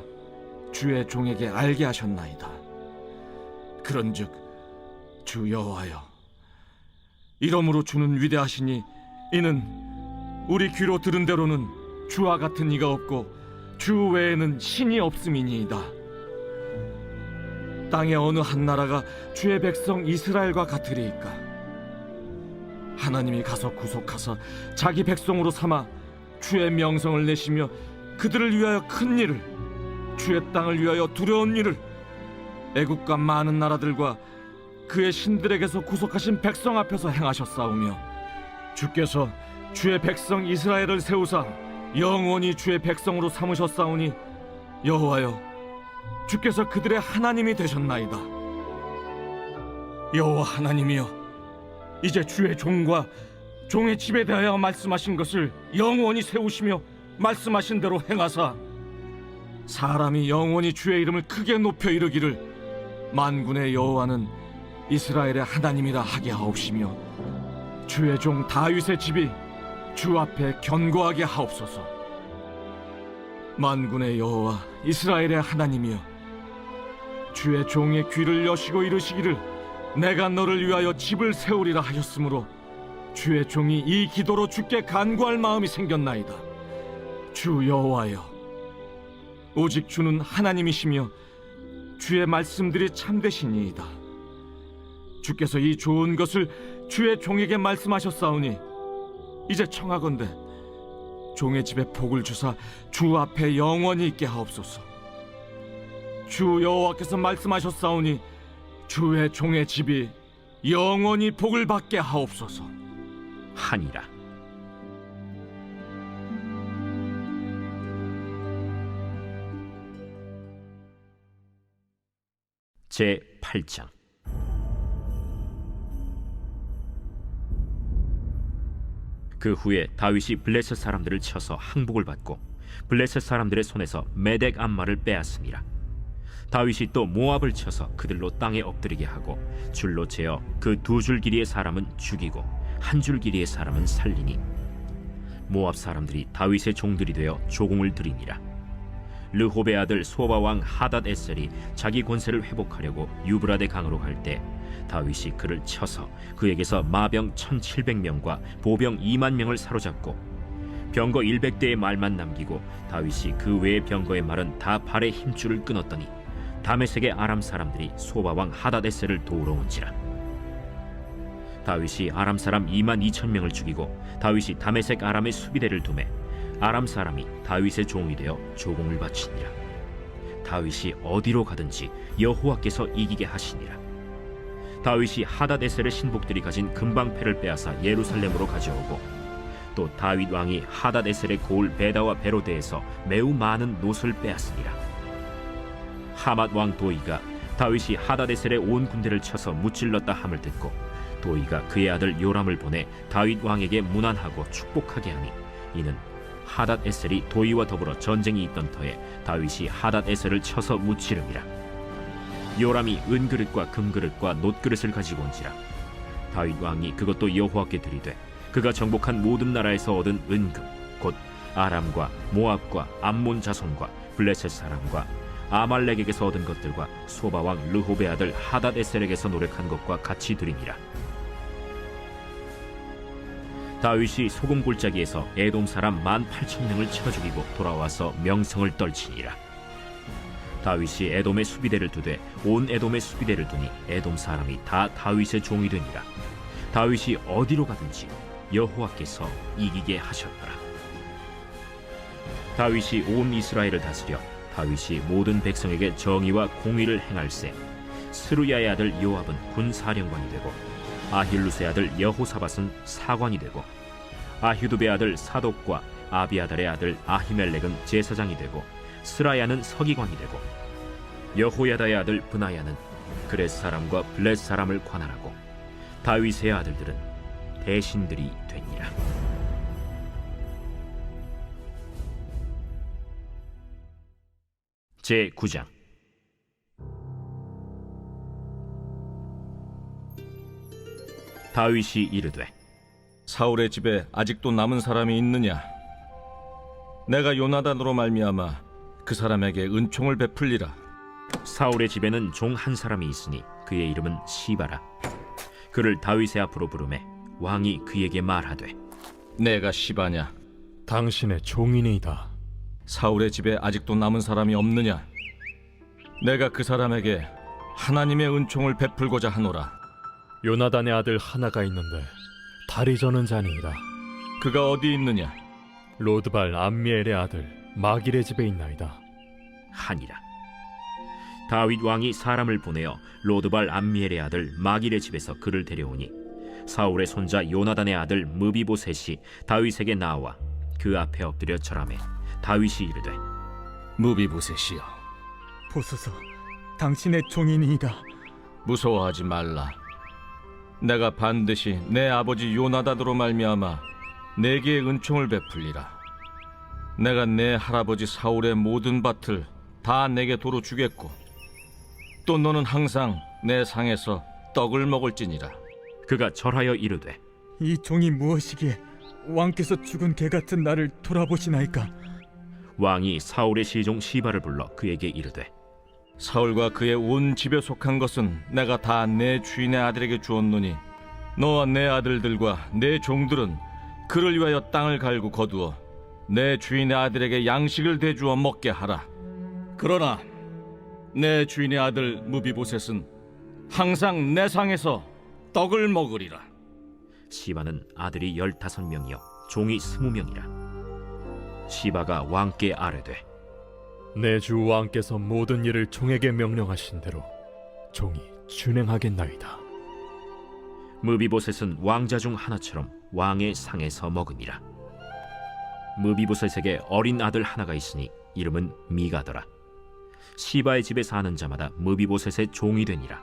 주의 종에게 알게 하셨나이다. 그런즉 주 여호와여, 이러므로 주는 위대하시니 이는 우리 귀로 들은 대로는 주와 같은 이가 없고 주 외에는 신이 없음이니이다. 땅의 어느 한 나라가 주의 백성 이스라엘과 같으리이까. 하나님이 가서 구속하사 자기 백성으로 삼아 주의 명성을 내시며 그들을 위하여 큰 일을, 주의 땅을 위하여 두려운 일을 애국과 많은 나라들과 그의 신들에게서 구속하신 백성 앞에서 행하셨사오며 주께서 주의 백성 이스라엘을 세우사 영원히 주의 백성으로 삼으셨사오니 여호와여, 주께서 그들의 하나님이 되셨나이다. 여호와 하나님이여, 이제 주의 종과 종의 집에 대하여 말씀하신 것을 영원히 세우시며 말씀하신 대로 행하사 사람이 영원히 주의 이름을 크게 높여 이르기를 만군의 여호와는 이스라엘의 하나님이라 하게 하옵시며 주의 종 다윗의 집이 주 앞에 견고하게 하옵소서. 만군의 여호와 이스라엘의 하나님이여, 주의 종의 귀를 여시고 이르시기를 내가 너를 위하여 집을 세우리라 하셨으므로 주의 종이 이 기도로 주께 간구할 마음이 생겼나이다. 주 여호와여, 오직 주는 하나님이시며 주의 말씀들이 참되시니이다. 주께서 이 좋은 것을 주의 종에게 말씀하셨사오니 이제 청하건대 종의 집에 복을 주사 주 앞에 영원히 있게 하옵소서. 주 여호와께서 말씀하셨사오니 주의 종의 집이 영원히 복을 받게 하옵소서 하니라. 제 8장. 그 후에 다윗이 블레셋 사람들을 쳐서 항복을 받고 블레셋 사람들의 손에서 메덱 암마를 빼앗습니다. 다윗이 또 모압을 쳐서 그들로 땅에 엎드리게 하고 줄로 재어 그 2줄 길이의 사람은 죽이고 1줄 길이의 사람은 살리니 모압 사람들이 다윗의 종들이 되어 조공을 드리니라. 르홉의 아들 소바 왕 하닷 에셀이 자기 권세를 회복하려고 유브라데 강으로 갈 때 다윗이 그를 쳐서 그에게서 마병 1700명과 보병 2만 명을 사로잡고 병거 100대의 말만 남기고 다윗이 그 외의 병거의 말은 다 발의 힘줄을 끊었더니 다메섹의 아람 사람들이 소바 왕 하닷 에셀을 도우러 온지라. 다윗이 아람 사람 2만 2천 명을 죽이고 다윗이 다메섹 아람의 수비대를 두매 아람 사람이 다윗의 종이 되어 조공을 바치니라. 다윗이 어디로 가든지 여호와께서 이기게 하시니라. 다윗이 하닷 에셀의 신복들이 가진 금방패를 빼앗아 예루살렘으로 가져오고 또 다윗 왕이 하닷 에셀의 고을 베다와 베로데에서 매우 많은 노소를 빼앗으니라. 하맛 왕 도이가 다윗이 하닷 에셀의 온 군대를 쳐서 무찔렀다 함을 듣고 도이가 그의 아들 요람을 보내 다윗 왕에게 문안하고 축복하게 하니 이는 하닷 에셀이 도이와 더불어 전쟁이 있던 터에 다윗이 하닷 에셀을 쳐서 무찌름이라. 요람이 은그릇과 금그릇과 놋그릇을 가지고 온지라. 다윗 왕이 그것도 여호와께 드리되 그가 정복한 모든 나라에서 얻은 은금 곧 아람과 모압과 암몬 자손과 블레셋 사람과 아말렉에게서 얻은 것들과 소바 왕 르홉의 아들 하닷 에셀에게서 노력한 것과 같이 드리니라. 다윗이 소금 골짜기에서 에돔 사람 18,000명을 쳐 죽이고 돌아와서 명성을 떨치니라. 다윗이 에돔의 수비대를 두되 온 에돔의 수비대를 두니 에돔 사람이 다 다윗의 종이 되니라. 다윗이 어디로 가든지 여호와께서 이기게 하셨더라. 다윗이 온 이스라엘을 다스려 다윗이 모든 백성에게 정의와 공의를 행할세 스루야의 아들 요압은 군사령관이 되고 아힐루스의 아들 여호사밧은 사관이 되고 아휴두베의 아들 사독과 아비아달의 아들 아히멜렉은 제사장이 되고 스라야는 서기관이 되고 여호야다의 아들 브나야는 그렛 사람과 블렛 사람을 관할하고 다윗의 아들들은 대신들이 되니라. 제 9장. 다윗이 이르되 사울의 집에 아직도 남은 사람이 있느냐? 내가 요나단으로 말미암아 그 사람에게 은총을 베풀리라. 사울의 집에는 종 한 사람이 있으니 그의 이름은 시바라. 그를 다윗의 앞으로 부르매 왕이 그에게 말하되 내가 시바냐? 당신의 종이니이다. 사울의 집에 아직도 남은 사람이 없느냐? 내가 그 사람에게 하나님의 은총을 베풀고자 하노라. 요나단의 아들 하나가 있는데 다리 저는 자니이다. 그가 어디 있느냐? 로드발 암미엘의 아들 마길의 집에 있나이다. 하니라. 다윗 왕이 사람을 보내어 로드발 암미엘의 아들 마길의 집에서 그를 데려오니 사울의 손자 요나단의 아들 무비보셋이 다윗에게 나와 그 앞에 엎드려 절하매 다윗이 이르되 무비보셋이여, 보소서, 당신의 종이니이다. 무서워하지 말라. 내가 반드시 내 아버지 요나단으로 말미암아 내게 은총을 베풀리라. 내가 내 할아버지 사울의 모든 밭을 다 내게 도로 주겠고 또 너는 항상 내 상에서 떡을 먹을지니라. 그가 절하여 이르되 이 종이 무엇이기에 왕께서 죽은 개 같은 나를 돌아보시나이까? 왕이 사울의 시종 시바를 불러 그에게 이르되 사울과 그의 온 집에 속한 것은 내가 다 내 주인의 아들에게 주었노니 너와 내 아들들과 내 종들은 그를 위하여 땅을 갈고 거두어 내 주인의 아들에게 양식을 대주어 먹게 하라. 그러나 내 주인의 아들 무비보셋은 항상 내 상에서 떡을 먹으리라. 시바는 아들이 15명이요 종이 20명이라. 시바가 왕께 아뢰되 내 주 왕께서 모든 일을 종에게 명령하신 대로 종이 준행하겠나이다. 무비보셋은 왕자 중 하나처럼 왕의 상에서 먹으니라. 무비보셋에게 어린 아들 하나가 있으니 이름은 미가더라. 시바의 집에 사는 자마다 무비보셋의 종이 되니라.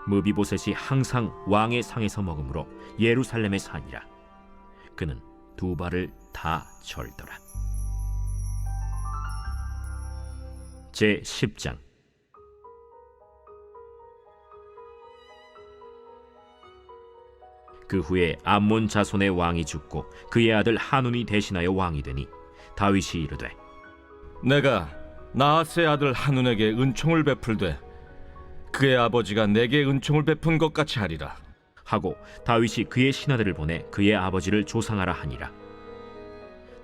무비보셋이 항상 왕의 상에서 먹으므로 예루살렘에 사니라. 그는 두 발을 다 절더라. 제 10장. 그 후에 암몬 자손의 왕이 죽고 그의 아들 한운이 대신하여 왕이 되니 다윗이 이르되 내가 나하스의 아들 한운에게 은총을 베풀되 그의 아버지가 내게 은총을 베푼 것 같이 하리라 하고 다윗이 그의 신하들을 보내 그의 아버지를 조상하라 하니라.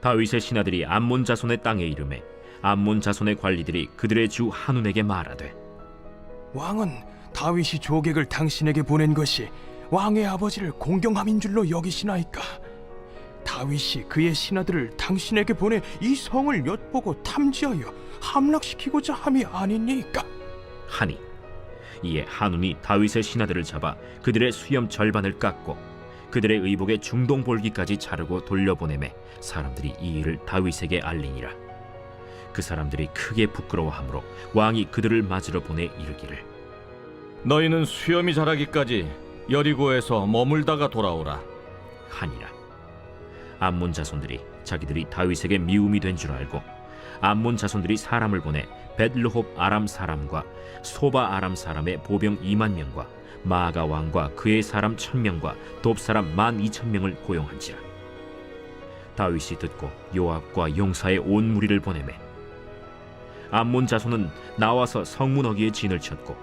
다윗의 신하들이 암몬 자손의 땅에 이르매 암몬 자손의 관리들이 그들의 주 한운에게 말하되 왕은 다윗이 조객을 당신에게 보낸 것이 왕의 아버지를 공경함인 줄로 여기시나이까? 다윗이 그의 신하들을 당신에게 보내 이 성을 엿보고 탐지하여 함락시키고자 함이 아니니까? 하니 이에 한운이 다윗의 신하들을 잡아 그들의 수염 절반을 깎고 그들의 의복의 중동볼기까지 자르고 돌려보내매 사람들이 이 일을 다윗에게 알리니라. 그 사람들이 크게 부끄러워하므로 왕이 그들을 맞으러 보내 이르기를 너희는 수염이 자라기까지 여리고에서 머물다가 돌아오라 하니라. 암몬 자손들이 자기들이 다윗에게 미움이 된 줄 알고 암몬 자손들이 사람을 보내 벳르홉 아람 사람과 소바 아람 사람의 보병 2만 명과 마아가 왕과 그의 사람 1,000명과 돕 사람 12,000명을 고용한지라. 다윗이 듣고 요압과 용사의 온 무리를 보내매 암몬 자손은 나와서 성문 어귀에 진을 쳤고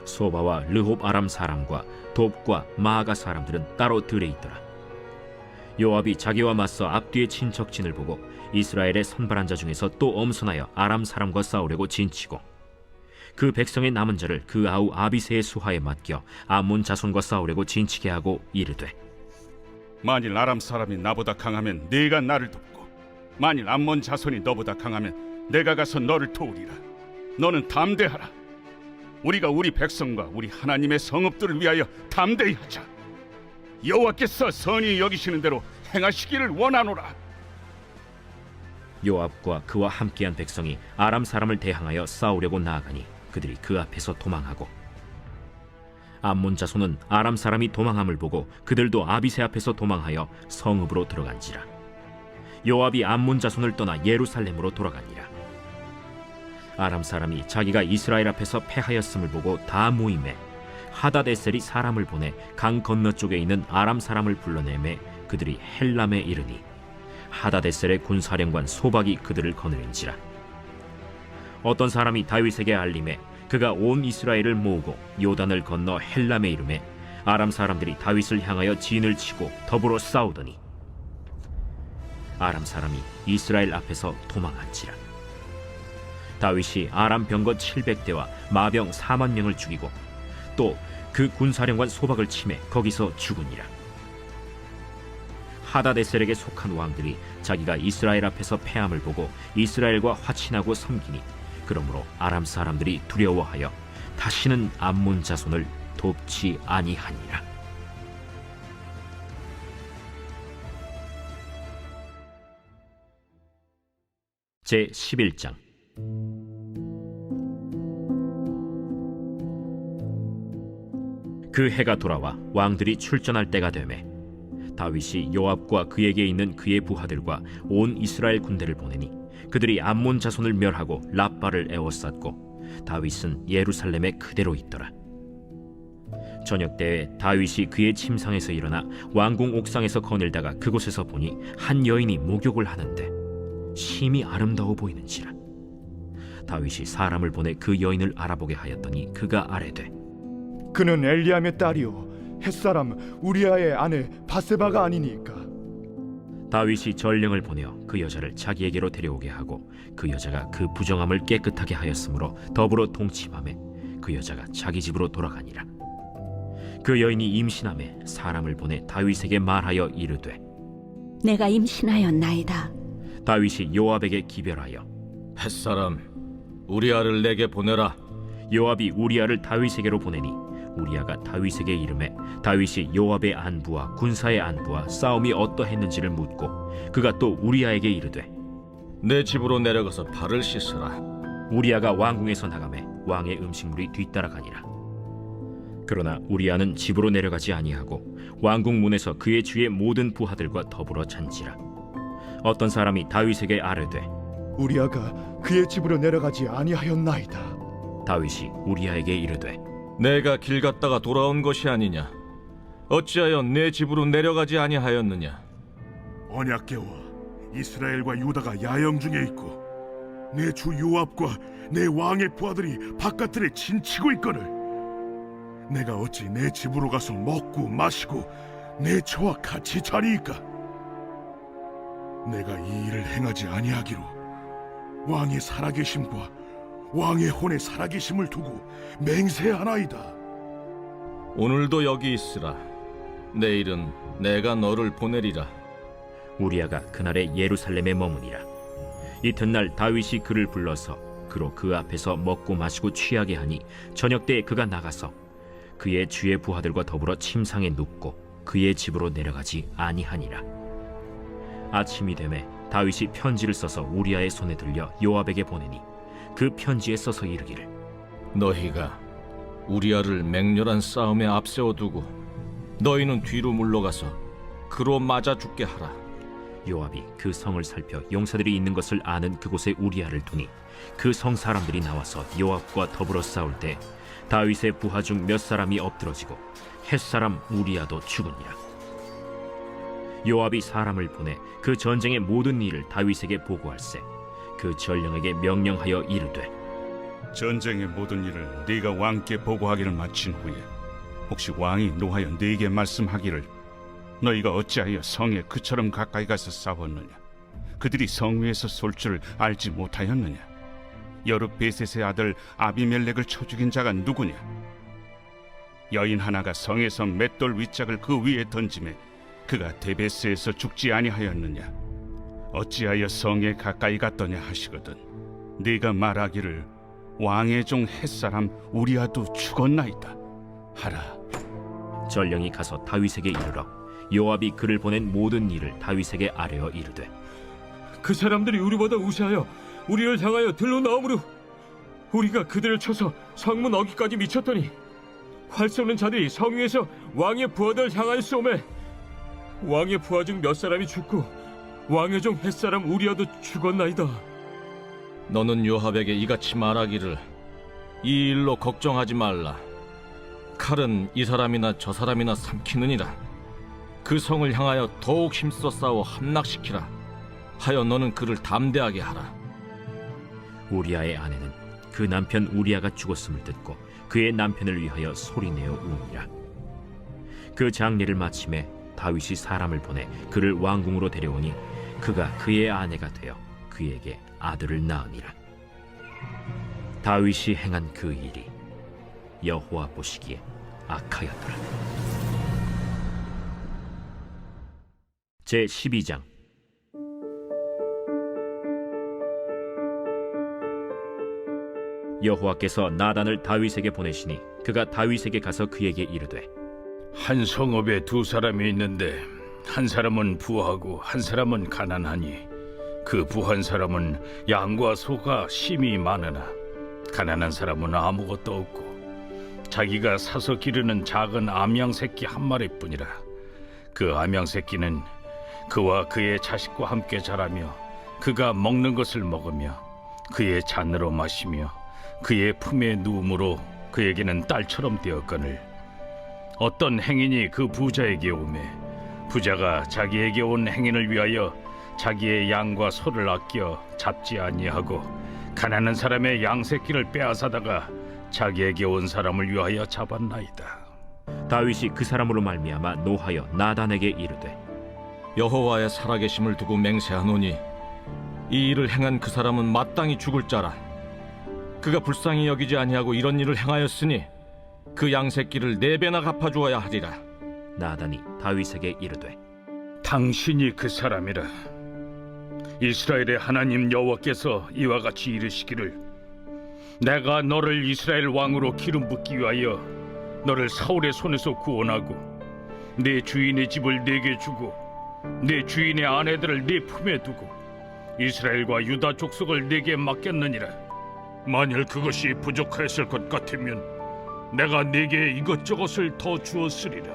소바와 르홉 아람 사람과 돕과 마아가 사람들은 따로 들에 있더라. 요압이 자기와 맞서 앞뒤의 친척진을 보고 이스라엘의 선발한 자 중에서 또 엄선하여 아람 사람과 싸우려고 진치고 그 백성의 남은 자를 그 아우 아비새의 수하에 맡겨 암몬 자손과 싸우려고 진치게 하고 이르되 만일 아람 사람이 나보다 강하면 네가 나를 돕고 만일 암몬 자손이 너보다 강하면 내가 가서 너를 도우리라. 너는 담대하라. 우리가 우리 백성과 우리 하나님의 성읍들을 위하여 담대히 하자. 여호와께서 선히 여기시는 대로 행하시기를 원하노라. 요압과 그와 함께한 백성이 아람 사람을 대항하여 싸우려고 나아가니 그들이 그 앞에서 도망하고 암몬 자손은 아람 사람이 도망함을 보고 그들도 아비새 앞에서 도망하여 성읍으로 들어간지라. 요압이 암몬 자손을 떠나 예루살렘으로 돌아가니라. 아람 사람이 자기가 이스라엘 앞에서 패하였음을 보고 다 모임에 하다데셀이 사람을 보내 강 건너쪽에 있는 아람 사람을 불러내매 그들이 헬람에 이르니 하다데셀의 군사령관 소박이 그들을 거느린지라. 어떤 사람이 다윗에게 알림해 그가 온 이스라엘을 모으고 요단을 건너 헬람에 이르매 아람 사람들이 다윗을 향하여 진을 치고 더불어 싸우더니 아람 사람이 이스라엘 앞에서 도망한지라. 다윗이 아람 병거 700대와 마병 4만 명을 죽이고 또 그 군사령관 소박을 치매 거기서 죽으니라. 하다데셀에게 속한 왕들이 자기가 이스라엘 앞에서 패함을 보고 이스라엘과 화친하고 섬기니 그러므로 아람 사람들이 두려워하여 다시는 암몬 자손을 돕지 아니하니라. 제 11장. 그 해가 돌아와 왕들이 출전할 때가 되매 다윗이 요압과 그에게 있는 그의 부하들과 온 이스라엘 군대를 보내니 그들이 암몬 자손을 멸하고 랍바를 에워쌌고 다윗은 예루살렘에 그대로 있더라. 저녁 때에 다윗이 그의 침상에서 일어나 왕궁 옥상에서 거닐다가 그곳에서 보니 한 여인이 목욕을 하는데 심히 아름다워 보이는지라. 다윗이 사람을 보내 그 여인을 알아보게 하였더니 그가 아뢰되 그는 엘리암의 딸이요 햇사람 우리아의 아내 바세바가 아니니까. 다윗이 전령을 보내어 그 여자를 자기에게로 데려오게 하고 그 여자가 그 부정함을 깨끗하게 하였으므로 더불어 동침하매 그 여자가 자기 집으로 돌아가니라. 그 여인이 임신하매 사람을 보내 다윗에게 말하여 이르되 내가 임신하였나이다. 다윗이 요압에게 기별하여 햇사람 우리아를 내게 보내라. 요압이 우리아를 다윗에게로 보내니 우리아가 다윗에게 이르매 다윗이 요압의 안부와 군사의 안부와 싸움이 어떠했는지를 묻고 그가 또 우리아에게 이르되 내 집으로 내려가서 발을 씻으라. 우리아가 왕궁에서 나가매 왕의 음식물이 뒤따라가니라. 그러나 우리아는 집으로 내려가지 아니하고 왕궁 문에서 그의 주의 모든 부하들과 더불어 잔지라. 어떤 사람이 다윗에게 아뢰되 우리아가 그의 집으로 내려가지 아니하였나이다. 다윗이 우리아에게 이르되 내가 길 갔다가 돌아온 것이 아니냐? 어찌하여 내 집으로 내려가지 아니하였느냐? 언약궤와 이스라엘과 유다가 야영 중에 있고 내 주 요압과 내 왕의 부하들이 바깥들에 진치고 있거늘 내가 어찌 내 집으로 가서 먹고 마시고 내 처와 같이 자리이까? 내가 이 일을 행하지 아니하기로 왕의 살아계심과 왕의 혼의 살아계심을 두고 맹세하나이다. 오늘도 여기 있으라. 내일은 내가 너를 보내리라. 우리아가 그날에 예루살렘에 머무니라. 이튿날 다윗이 그를 불러서 그로 그 앞에서 먹고 마시고 취하게 하니 저녁 때에 그가 나가서 그의 주의 부하들과 더불어 침상에 눕고 그의 집으로 내려가지 아니하니라. 아침이 되매 다윗이 편지를 써서 우리아의 손에 들려 요압에게 보내니 그 편지에 써서 이르기를 너희가 우리아를 맹렬한 싸움에 앞세워두고 너희는 뒤로 물러가서 그로 맞아 죽게 하라. 요압이 그 성을 살펴 용사들이 있는 것을 아는 그곳에 우리아를 두니 그 성 사람들이 나와서 요압과 더불어 싸울 때 다윗의 부하 중 몇 사람이 엎드러지고 햇사람 우리아도 죽으니라. 요압이 사람을 보내 그 전쟁의 모든 일을 다윗에게 보고할세 그 전령에게 명령하여 이르되 전쟁의 모든 일을 네가 왕께 보고하기를 마친 후에 혹시 왕이 노하여 네게 말씀하기를 너희가 어찌하여 성에 그처럼 가까이 가서 싸웠느냐? 그들이 성 위에서 쏠 줄 알지 못하였느냐? 여룻베셋의 아들 아비멜렉을 쳐 죽인 자가 누구냐? 여인 하나가 성에서 맷돌 윗짝을 그 위에 던지매 그가 데베스에서 죽지 아니하였느냐? 어찌하여 성에 가까이 갔더냐 하시거든 네가 말하기를 왕의 종 햇사람 우리아도 죽었나이다 하라. 전령이 가서 다윗에게 이르러 요압이 그를 보낸 모든 일을 다윗에게 아뢰어 이르되 그 사람들이 우리보다 우세하여 우리를 향하여 들로 나오므로 우리가 그들을 쳐서 성문 어귀까지 미쳤더니 활 쏘는 자들이 성 위에서 왕의 부하들을 향하여 쏘매 왕의 부하 중 몇 사람이 죽고 왕의 종 햇사람 우리아도 죽었나이다. 너는 요압에게 이같이 말하기를 이 일로 걱정하지 말라. 칼은 이 사람이나 저 사람이나 삼키느니라. 그 성을 향하여 더욱 힘써 싸워 함락시키라 하여 너는 그를 담대하게 하라. 우리아의 아내는 그 남편 우리아가 죽었음을 듣고 그의 남편을 위하여 소리내어 우니라. 그 장례를 마침에 다윗이 사람을 보내 그를 왕궁으로 데려오니 그가 그의 아내가 되어 그에게 아들을 낳으니라. 다윗이 행한 그 일이 여호와 보시기에 악하였더라. 제 12장. 여호와께서 나단을 다윗에게 보내시니 그가 다윗에게 가서 그에게 이르되 한 성읍에 두 사람이 있는데 한 사람은 부하고 한 사람은 가난하니 그 부한 사람은 양과 소가 심히 많으나 가난한 사람은 아무것도 없고 자기가 사서 기르는 작은 암양 새끼 한 마리뿐이라. 그 암양 새끼는 그와 그의 자식과 함께 자라며 그가 먹는 것을 먹으며 그의 잔으로 마시며 그의 품에 누움으로 그에게는 딸처럼 되었거늘 어떤 행인이 그 부자에게 오매 부자가 자기에게 온 행인을 위하여 자기의 양과 소를 아껴 잡지 아니하고 가난한 사람의 양 새끼를 빼앗아다가 자기에게 온 사람을 위하여 잡았나이다. 다윗이 그 사람으로 말미암아 노하여 나단에게 이르되 여호와의 살아계심을 두고 맹세하노니 이 일을 행한 그 사람은 마땅히 죽을 자라. 그가 불쌍히 여기지 아니하고 이런 일을 행하였으니 그 양새끼를 4배나 갚아주어야 하리라. 나단이 다윗에게 이르되 당신이 그 사람이라. 이스라엘의 하나님 여호와께서 이와 같이 이르시기를 내가 너를 이스라엘 왕으로 기름 붓기 위하여 너를 사울의 손에서 구원하고 내 주인의 집을 내게 주고 내 주인의 아내들을 네 품에 두고 이스라엘과 유다 족속을 내게 맡겼느니라. 만일 그것이 부족하였을 것 같으면 내가 네게 이것저것을 더 주었으리라.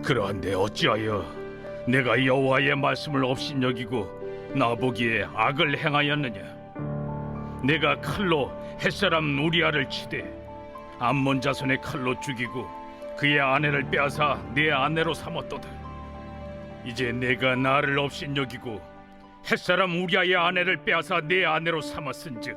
그러한데 어찌하여 내가 여호와의 말씀을 업신여기고 나보기에 악을 행하였느냐? 내가 칼로 햇사람 우리아를 치되 암몬 자손의 칼로 죽이고 그의 아내를 빼앗아 내 아내로 삼았도다. 이제 내가 나를 업신여기고 햇사람 우리아의 아내를 빼앗아 내 아내로 삼았은즉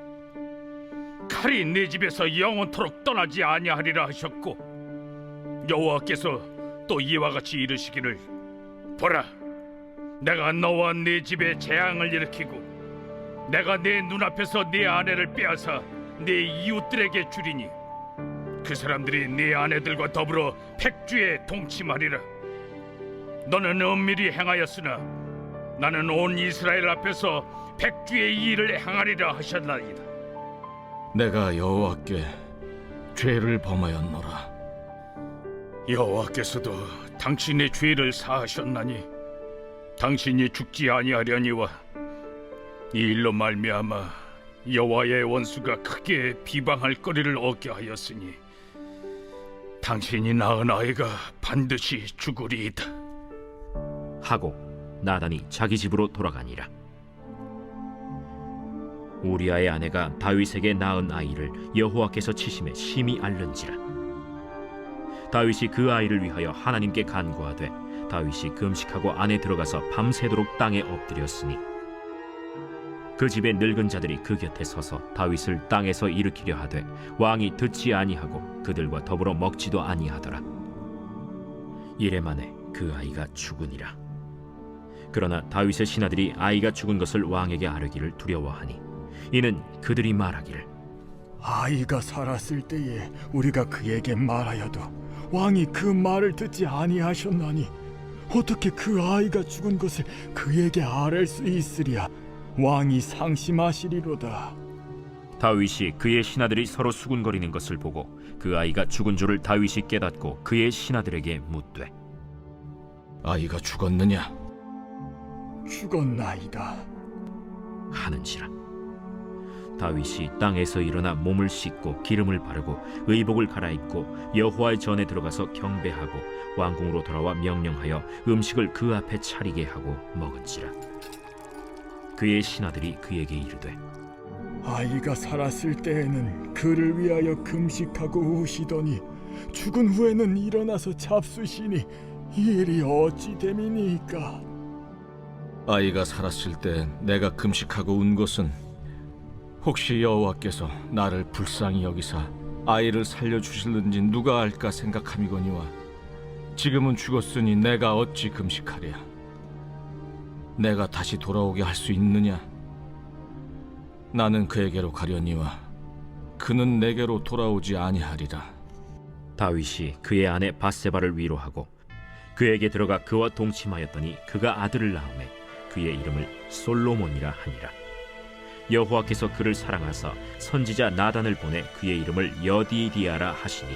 칼이 내 집에서 영원토록 떠나지 아니하리라 하셨고 여호와께서 또 이와 같이 이르시기를 보라, 내가 너와 네 집에 재앙을 일으키고 내가 내 눈앞에서 네 아내를 빼앗아 네 이웃들에게 주리니 그 사람들이 네 아내들과 더불어 백주에 동침하리라. 너는 은밀히 행하였으나 나는 온 이스라엘 앞에서 백주의 일을 행하리라 하셨나이다. 내가 여호와께 죄를 범하였노라. 여호와께서도 당신의 죄를 사하셨나니 당신이 죽지 아니하려니와 이 일로 말미암아 여호와의 원수가 크게 비방할 거리를 얻게 하였으니 당신이 낳은 아이가 반드시 죽으리이다 하고 나단이 자기 집으로 돌아가니라. 우리아의 아내가 다윗에게 낳은 아이를 여호와께서 치심에 심히 앓는지라. 다윗이 그 아이를 위하여 하나님께 간구하되 다윗이 금식하고 안에 들어가서 밤새도록 땅에 엎드렸으니 그 집의 늙은 자들이 그 곁에 서서 다윗을 땅에서 일으키려 하되 왕이 듣지 아니하고 그들과 더불어 먹지도 아니하더라. 이래 만에 그 아이가 죽으니라. 그러나 다윗의 신하들이 아이가 죽은 것을 왕에게 아뢰기를 두려워하니 이는 그들이 말하기를 아이가 살았을 때에 우리가 그에게 말하여도 왕이 그 말을 듣지 아니하셨나니 어떻게 그 아이가 죽은 것을 그에게 아뢰 수 있으랴. 왕이 상심하시리로다. 다윗이 그의 신하들이 서로 수군거리는 것을 보고 그 아이가 죽은 줄을 다윗이 깨닫고 그의 신하들에게 묻되 아이가 죽었느냐? 죽었나이다 하는지라. 다윗이 땅에서 일어나 몸을 씻고 기름을 바르고 의복을 갈아입고 여호와의 전에 들어가서 경배하고 왕궁으로 돌아와 명령하여 음식을 그 앞에 차리게 하고 먹은지라. 그의 신하들이 그에게 이르되 아이가 살았을 때에는 그를 위하여 금식하고 우시더니 죽은 후에는 일어나서 잡수시니 이 일이 어찌 됨이니까? 아이가 살았을 때 내가 금식하고 운 것은 혹시 여호와께서 나를 불쌍히 여기사 아이를 살려주실는지 누가 알까 생각함이거니와 지금은 죽었으니 내가 어찌 금식하랴? 내가 다시 돌아오게 할 수 있느냐? 나는 그에게로 가려니와 그는 내게로 돌아오지 아니하리라. 다윗이 그의 아내 바세바를 위로하고 그에게 들어가 그와 동침하였더니 그가 아들을 낳음에 그의 이름을 솔로몬이라 하니라. 여호와께서 그를 사랑하사 선지자 나단을 보내 그의 이름을 여디디아라 하시니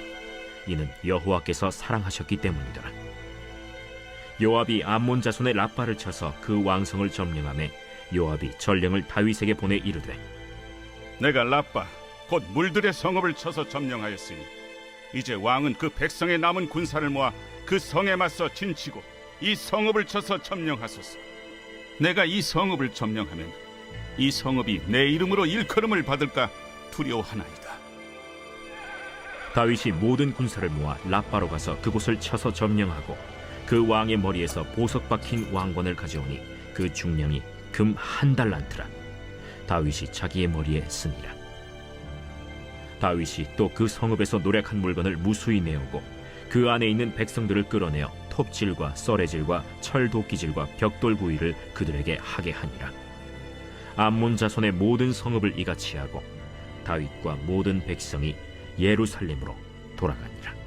이는 여호와께서 사랑하셨기 때문이더라. 요압이 암몬 자손의 라빠를 쳐서 그 왕성을 점령하매 요압이 전령을 다윗에게 보내 이르되 내가 라빠 곧 물들의 성읍을 쳐서 점령하였으니 이제 왕은 그 백성의 남은 군사를 모아 그 성에 맞서 진치고 이 성읍을 쳐서 점령하소서. 내가 이 성읍을 점령하면 이 성읍이 내 이름으로 일컬음을 받을까 두려워하나이다. 다윗이 모든 군사를 모아 라빠로 가서 그곳을 쳐서 점령하고 그 왕의 머리에서 보석 박힌 왕관을 가져오니 그 중량이 금 1달란트라. 다윗이 자기의 머리에 쓰니라. 다윗이 또 그 성읍에서 노략한 물건을 무수히 내오고 그 안에 있는 백성들을 끌어내어 톱질과 썰애질과 철도끼질과 벽돌구이를 그들에게 하게 하니라. 암몬 자손의 모든 성읍을 이같이 하고 다윗과 모든 백성이 예루살렘으로 돌아가니라.